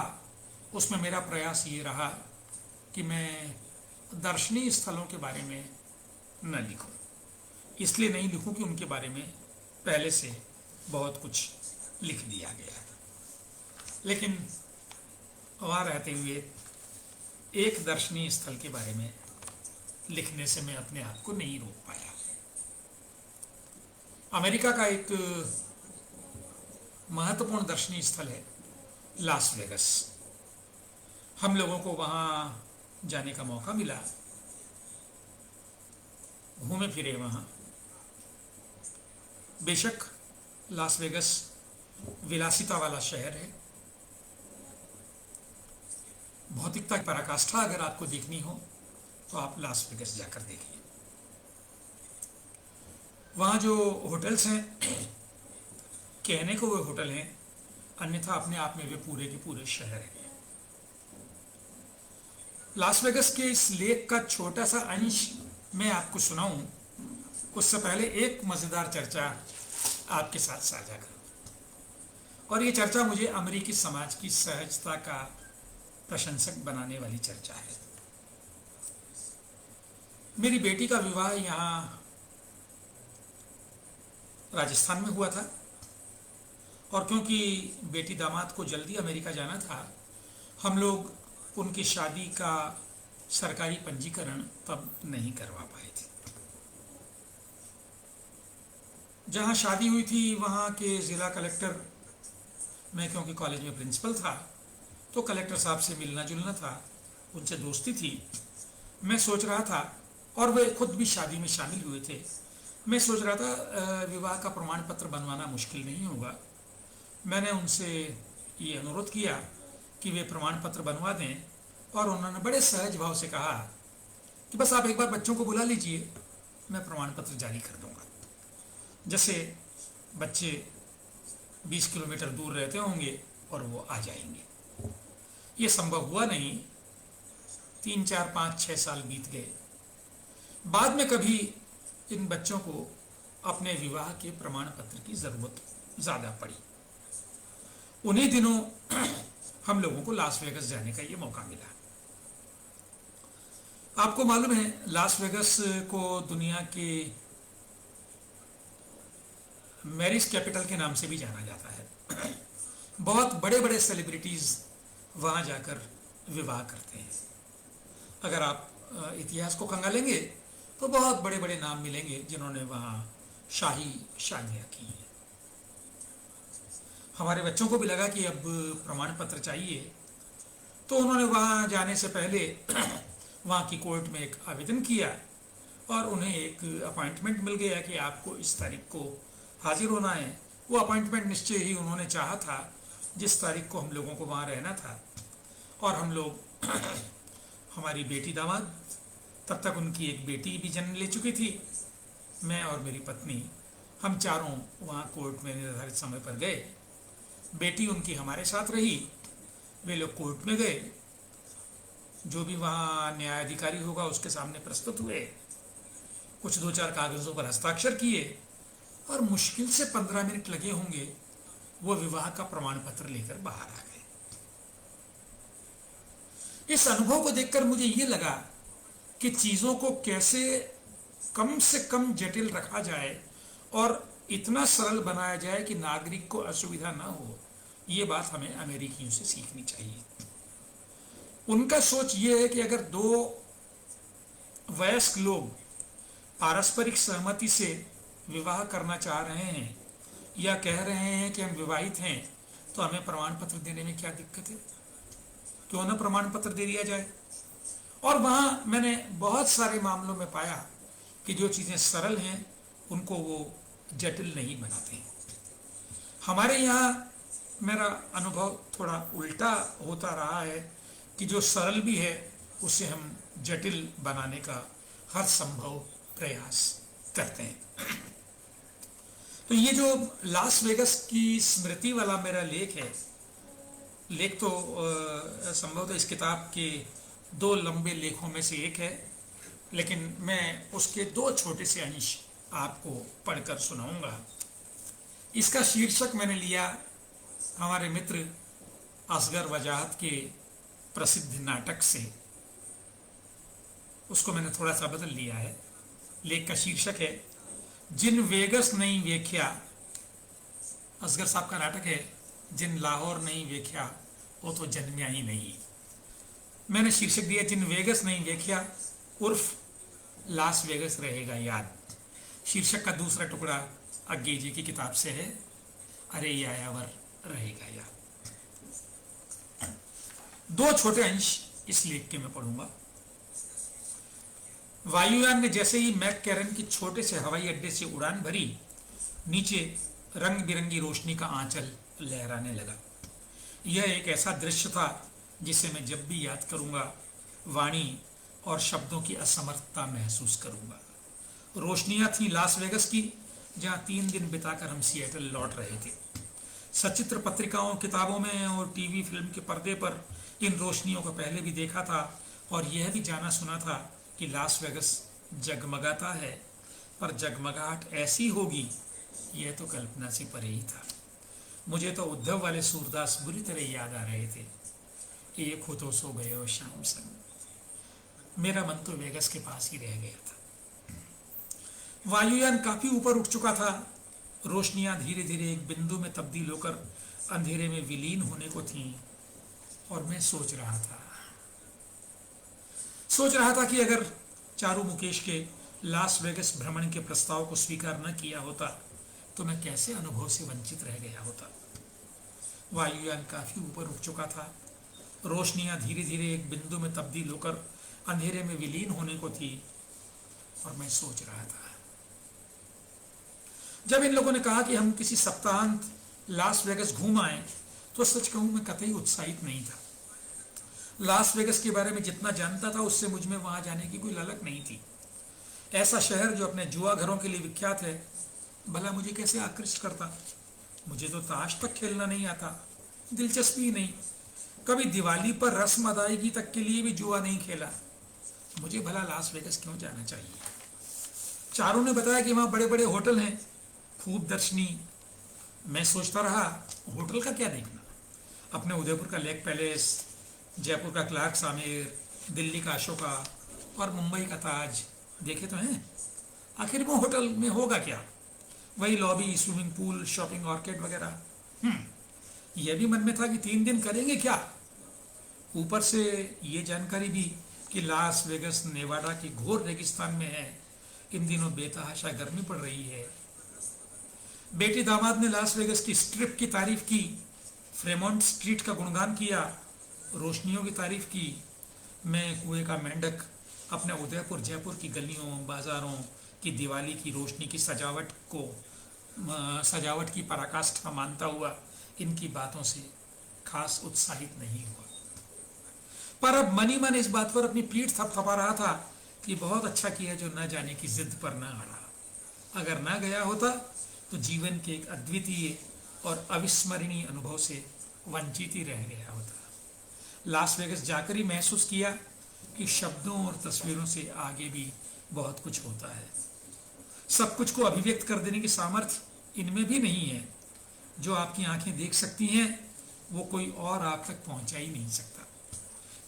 उसमें मेरा प्रयास ये रहा कि मैं दर्शनीय स्थलों के बारे में न लिखूं। इसलिए नहीं लिखूं कि उनके बारे में पहले से बहुत कुछ लिख दिया गया है, लेकिन वहाँ रहते हुए एक दर्शनीय स्थल के बारे में लिखने से मैं अपने आप को नहीं रोक पाया। अमेरिका का एक महत्वपूर्ण दर्शनीय स्थल है लास वेगस। हम लोगों को वहाँ जाने का मौका मिला, घूमे फिरे वहाँ। बेशक लास वेगस विलासिता वाला शहर है, भौतिकता की पराकाष्ठा अगर आपको देखनी हो तो आप लास वेगस जाकर देखिए। वहाँ जो होटल्स हैं, कहने को वो होटल हैं, अन्यथा अपने आप में वे पूरे के पूरे शहर हैं। लास वेगस के इस लेख का छोटा सा अंश मैं आपको सुनाऊं, उससे पहले एक मजेदार चर्चा आपके साथ साझा करूं। और ये चर्चा मुझे अमेरिकी समाज की सहजता का प्रशंसक बनाने वाली चर्चा है। मेरी बेटी का विवाह यहाँ राजस्थान में हुआ था, और क्योंकि बेटी दामाद को जल्दी अमेरिका जाना था, हम लोग उनकी शादी का सरकारी पंजीकरण तब नहीं करवा पाए थे। जहां शादी हुई थी वहां के जिला कलेक्टर, मैं क्योंकि कॉलेज में प्रिंसिपल था तो कलेक्टर साहब से मिलना जुलना था, उनसे दोस्ती थी। मैं सोच रहा था, और वे खुद भी शादी में शामिल हुए थे, मैं सोच रहा था विवाह का प्रमाण पत्र बनवाना मुश्किल नहीं होगा। मैंने उनसे ये अनुरोध किया कि वे प्रमाण पत्र बनवा दें, और उन्होंने बड़े सहज भाव से कहा कि बस आप एक बार बच्चों को बुला लीजिए, मैं प्रमाण पत्र जारी कर दूंगा। जैसे बच्चे 20 किलोमीटर दूर रहते होंगे और वो आ जाएंगे। ये संभव हुआ नहीं। 3, 4, 5, 6 साल बीत गए। बाद में कभी इन बच्चों को अपने विवाह के प्रमाण पत्र की जरूरत ज्यादा पड़ी। उन्हीं दिनों हम लोगों को लास वेगस जाने का ये मौका मिला। आपको मालूम है, लास वेगस को दुनिया के मैरिज कैपिटल के नाम से भी जाना जाता है। बहुत बड़े बड़े सेलिब्रिटीज वहां जाकर विवाह करते हैं। अगर आप इतिहास को खंगालेंगे तो बहुत बड़े बड़े नाम मिलेंगे जिन्होंने वहां शाही शादियां की हैं। हमारे बच्चों को भी लगा कि अब प्रमाण पत्र चाहिए, तो उन्होंने वहां जाने से पहले वहां की कोर्ट में एक आवेदन किया, और उन्हें एक अपॉइंटमेंट मिल गया कि आपको इस तारीख को हाजिर होना है। वो अपॉइंटमेंट निश्चय ही उन्होंने चाहा था जिस तारीख को हम लोगों को वहां रहना था। और हम लोग हमारी बेटी दामाद, तब तक उनकी एक बेटी भी जन्म ले चुकी थी, मैं और मेरी पत्नी, हम चारों वहाँ कोर्ट में निर्धारित समय पर गए। बेटी उनकी हमारे साथ रही। वे लोग कोर्ट में गए, जो भी वहाँ न्यायाधिकारी होगा उसके सामने प्रस्तुत हुए, कुछ 2-4 कागजों पर हस्ताक्षर किए, और मुश्किल से 15 मिनट लगे होंगे, वो विवाह का प्रमाण पत्र लेकर बाहर आ गए। इस अनुभव को देखकर मुझे ये लगा कि चीजों को कैसे कम से कम जटिल रखा जाए और इतना सरल बनाया जाए कि नागरिक को असुविधा ना हो। ये बात हमें अमेरिकियों से सीखनी चाहिए। उनका सोच ये है कि अगर 2 वयस्क लोग पारस्परिक सहमति से विवाह करना चाह रहे हैं या कह रहे हैं कि हम विवाहित हैं, तो हमें प्रमाण पत्र देने में क्या दिक्कत है? क्यों ना प्रमाण पत्र दे दिया जाए। और वहां मैंने बहुत सारे मामलों में पाया कि जो चीजें सरल हैं उनको वो जटिल नहीं बनाते हैं। हमारे यहाँ मेरा अनुभव थोड़ा उल्टा होता रहा है कि जो सरल भी है उसे हम जटिल बनाने का हर संभव प्रयास करते हैं। तो ये जो लास वेगस की स्मृति वाला मेरा लेख है, लेख तो संभवतः इस किताब के दो लंबे लेखों में से एक है, लेकिन मैं उसके दो छोटे से अंश आपको पढ़कर सुनाऊंगा। इसका शीर्षक मैंने लिया हमारे मित्र असगर वजाहत के प्रसिद्ध नाटक से। उसको मैंने थोड़ा सा बदल लिया है। लेख का शीर्षक है जिन वेगस नहीं वेख्या। असगर साहब का नाटक है जिन लाहौर नहीं वेख्या वो तो जन्मिया ही नहीं। मैंने शीर्षक दिया जिन वेगस नहीं वेख्या उर्फ लास वेगस रहेगा याद। शीर्षक का दूसरा टुकड़ा अज्ञे जी की किताब से है, अरे यायावर रहेगा याद। दो छोटे अंश इस लेख के मैं पढ़ूंगा। वायुयान ने जैसे ही मैककैरन की छोटे से हवाई अड्डे से उड़ान भरी, नीचे रंग बिरंगी रोशनी का आंचल लहराने लगा। यह एक ऐसा दृश्य था जिसे मैं जब भी याद करूंगा वाणी और शब्दों की असमर्थता महसूस करूंगा। रोशनियां थी लास वेगस की, जहां 3 दिन बिताकर हम सिएटल लौट रहे थे। सचित्र पत्रिकाओं, किताबों में और टीवी फिल्म के पर्दे पर इन रोशनियों को पहले भी देखा था और यह भी जाना सुना था कि लास वेगस जगमगाता है, पर जगमगाहट ऐसी होगी यह तो कल्पना से परे ही था। मुझे तो उद्धव वाले सूरदास बुरी तरह याद आ रहे थे। एक हो तो सो गए हो शाम संग। मेरा मन तो वेगस के पास ही रह गया था। वायुयान काफी ऊपर उठ चुका था। रोशनियां धीरे धीरे एक बिंदु में तब्दील होकर अंधेरे में विलीन होने को थीं और मैं सोच रहा था कि अगर चारू मुकेश के लास वेगस भ्रमण के प्रस्ताव को स्वीकार न किया होता तो मैं कैसे अनुभव से वंचित रह गया होता। वायुयान काफी ऊपर उठ चुका था। रोशनियां धीरे धीरे एक बिंदु में तब्दील होकर अंधेरे में विलीन होने को थी और मैं सोच रहा था। जब इन लोगों ने कहा कि हम किसी सप्ताहांत लास वेगस घूम आए तो सच कहूं मैं कतई उत्साहित नहीं था। लास वेगस के बारे में जितना जानता था उससे मुझ में वहां जाने की कोई ललक नहीं थी। ऐसा शहर जो अपने जुआ घरों के लिए विख्यात है, भला मुझे कैसे आकृष्ट करता। मुझे तो ताश तक खेलना नहीं आता, दिलचस्पी नहीं। कभी दिवाली पर रस्म अदायगी तक के लिए भी जुआ नहीं खेला। मुझे भला लास वेगस क्यों जाना चाहिए। चारों ने बताया कि वहां बड़े बड़े होटल हैं, खूब दर्शनीय। मैं सोचता रहा होटल का क्या देखना। अपने उदयपुर का लेक पैलेस, जयपुर का क्लार्क्स आमेर, दिल्ली का अशोका और मुंबई का ताज देखे तो हैं। आखिर वो होटल में होगा क्या, वही lobby, swimming pool, shopping orchid वगैरह। यह भी मन में था कि 3 दिन करेंगे क्या। ऊपर से ये जानकारी भी कि लास वेगस नेवाडा के घोर रेगिस्तान में है। इन दिनों बेतहाशा गर्मी पड़ रही है। बेटी दामाद ने लास वेगस की स्ट्रिप की तारीफ की, फ्रेमोंट स्ट्रीट का गुणगान किया, रोशनियों की तारीफ की। मैं कुएं का मेंढक अपने उदयपुर जयपुर की गलियों बाजारों की दिवाली की रोशनी की सजावट की पराकाष्ठा मानता हुआ इनकी बातों से खास उत्साहित नहीं हुआ। पर अब मनी मन इस बात पर अपनी पीठ थपथपा रहा था कि बहुत अच्छा किया जो न जाने की जिद पर न अड़ा। अगर न गया होता तो जीवन के एक अद्वितीय और अविस्मरणीय अनुभव से वंचित ही रह गया होता। लास वेगस जाकर ही महसूस किया कि शब्दों और तस्वीरों से आगे भी बहुत कुछ होता है। सब कुछ को अभिव्यक्त कर देने की सामर्थ्य इनमें भी नहीं है। जो आपकी आंखें देख सकती हैं वो कोई और आप तक पहुंचा ही नहीं सकता।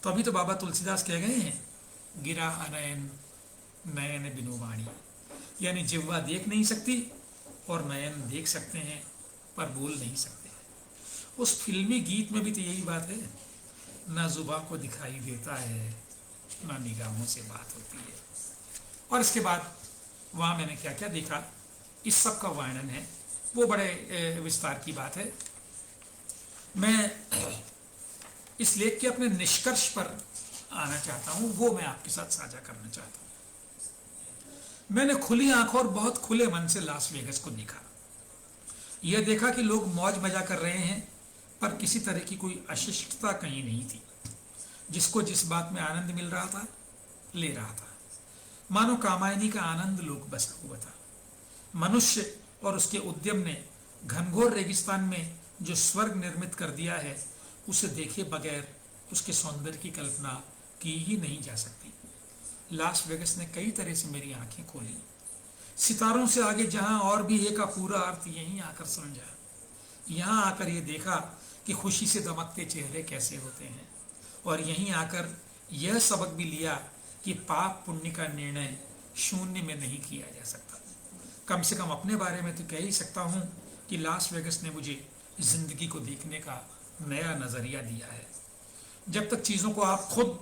तो अभी तो बाबा तुलसीदास कह गए हैं, गिरा अनयन नयन बिनुवाणी, यानी जिह्वा देख नहीं सकती और नयन देख सकते हैं पर बोल नहीं सकते। उस फिल्मी गीत में भी तो यही बात है, ना जुबान को दिखाई देता है ना निगाहों से बात होती है। और इसके बाद वहां मैंने क्या क्या देखा इस सब का वर्णन है, वो बड़े विस्तार की बात है। मैं इस लेख के अपने निष्कर्ष पर आना चाहता हूं, वो मैं आपके साथ साझा करना चाहता हूं। मैंने खुली आंखों और बहुत खुले मन से लास वेगस को देखा। यह देखा कि लोग मौज मजा कर रहे हैं पर किसी तरह की कोई अशिष्टता कहीं नहीं थी। जिसको जिस बात में आनंद मिल रहा था ले रहा था, मानो कामायनी का आनंद लोक बसा हुआ था। मनुष्य और उसके उद्यम ने घनघोर रेगिस्तान में जो स्वर्ग निर्मित कर दिया है उसे देखे बगैर उसके सौंदर्य की कल्पना की ही नहीं जा सकती। लास वेगस ने कई तरह से मेरी आंखें खोली। सितारों से आगे जहां और भी है का पूरा अर्थ यहीं आकर समझा। यहाँ आकर ये देखा कि खुशी से दमकते चेहरे कैसे होते हैं, और यहीं आकर यह सबक भी लिया कि पाप पुण्य का निर्णय शून्य में नहीं किया जा सकता। कम से कम अपने बारे में तो कह ही सकता हूँ कि लास वेगस ने मुझे जिंदगी को देखने का नया नजरिया दिया है। जब तक चीज़ों को आप खुद,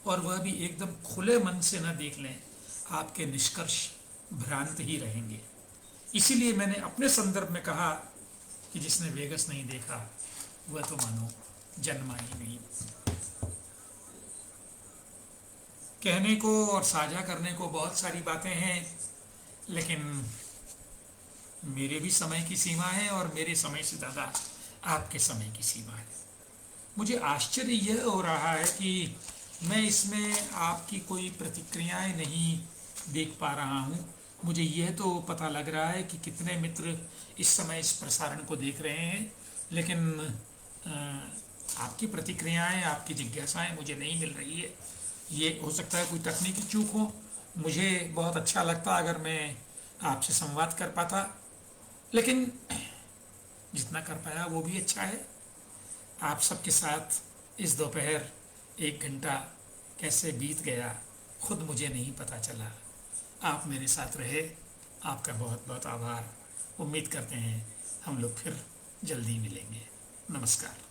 और वह भी एकदम खुले मन से न देख लें, आपके निष्कर्ष भ्रांत ही रहेंगे। इसीलिए मैंने अपने संदर्भ में कहा कि जिसने वेगस नहीं देखा वह तो मानो जन्मा ही नहीं। कहने को और साझा करने को बहुत सारी बातें हैं, लेकिन मेरे भी समय की सीमा है और मेरे समय से ज़्यादा आपके समय की सीमा है। मुझे आश्चर्य यह हो रहा है कि मैं इसमें आपकी कोई प्रतिक्रियाएं नहीं देख पा रहा हूँ। मुझे यह तो पता लग रहा है कि कितने मित्र इस समय इस प्रसारण को देख रहे हैं, लेकिन आपकी प्रतिक्रियाएं, आपकी जिज्ञासाएं मुझे नहीं मिल रही है। ये हो सकता है कोई तकनीकी चूक हो। मुझे बहुत अच्छा लगता अगर मैं आपसे संवाद कर पाता, लेकिन जितना कर पाया वो भी अच्छा है। आप सबके साथ इस दोपहर 1 घंटा कैसे बीत गया खुद मुझे नहीं पता चला। आप मेरे साथ रहे, आपका बहुत बहुत आभार। उम्मीद करते हैं हम लोग फिर जल्दी मिलेंगे। नमस्कार।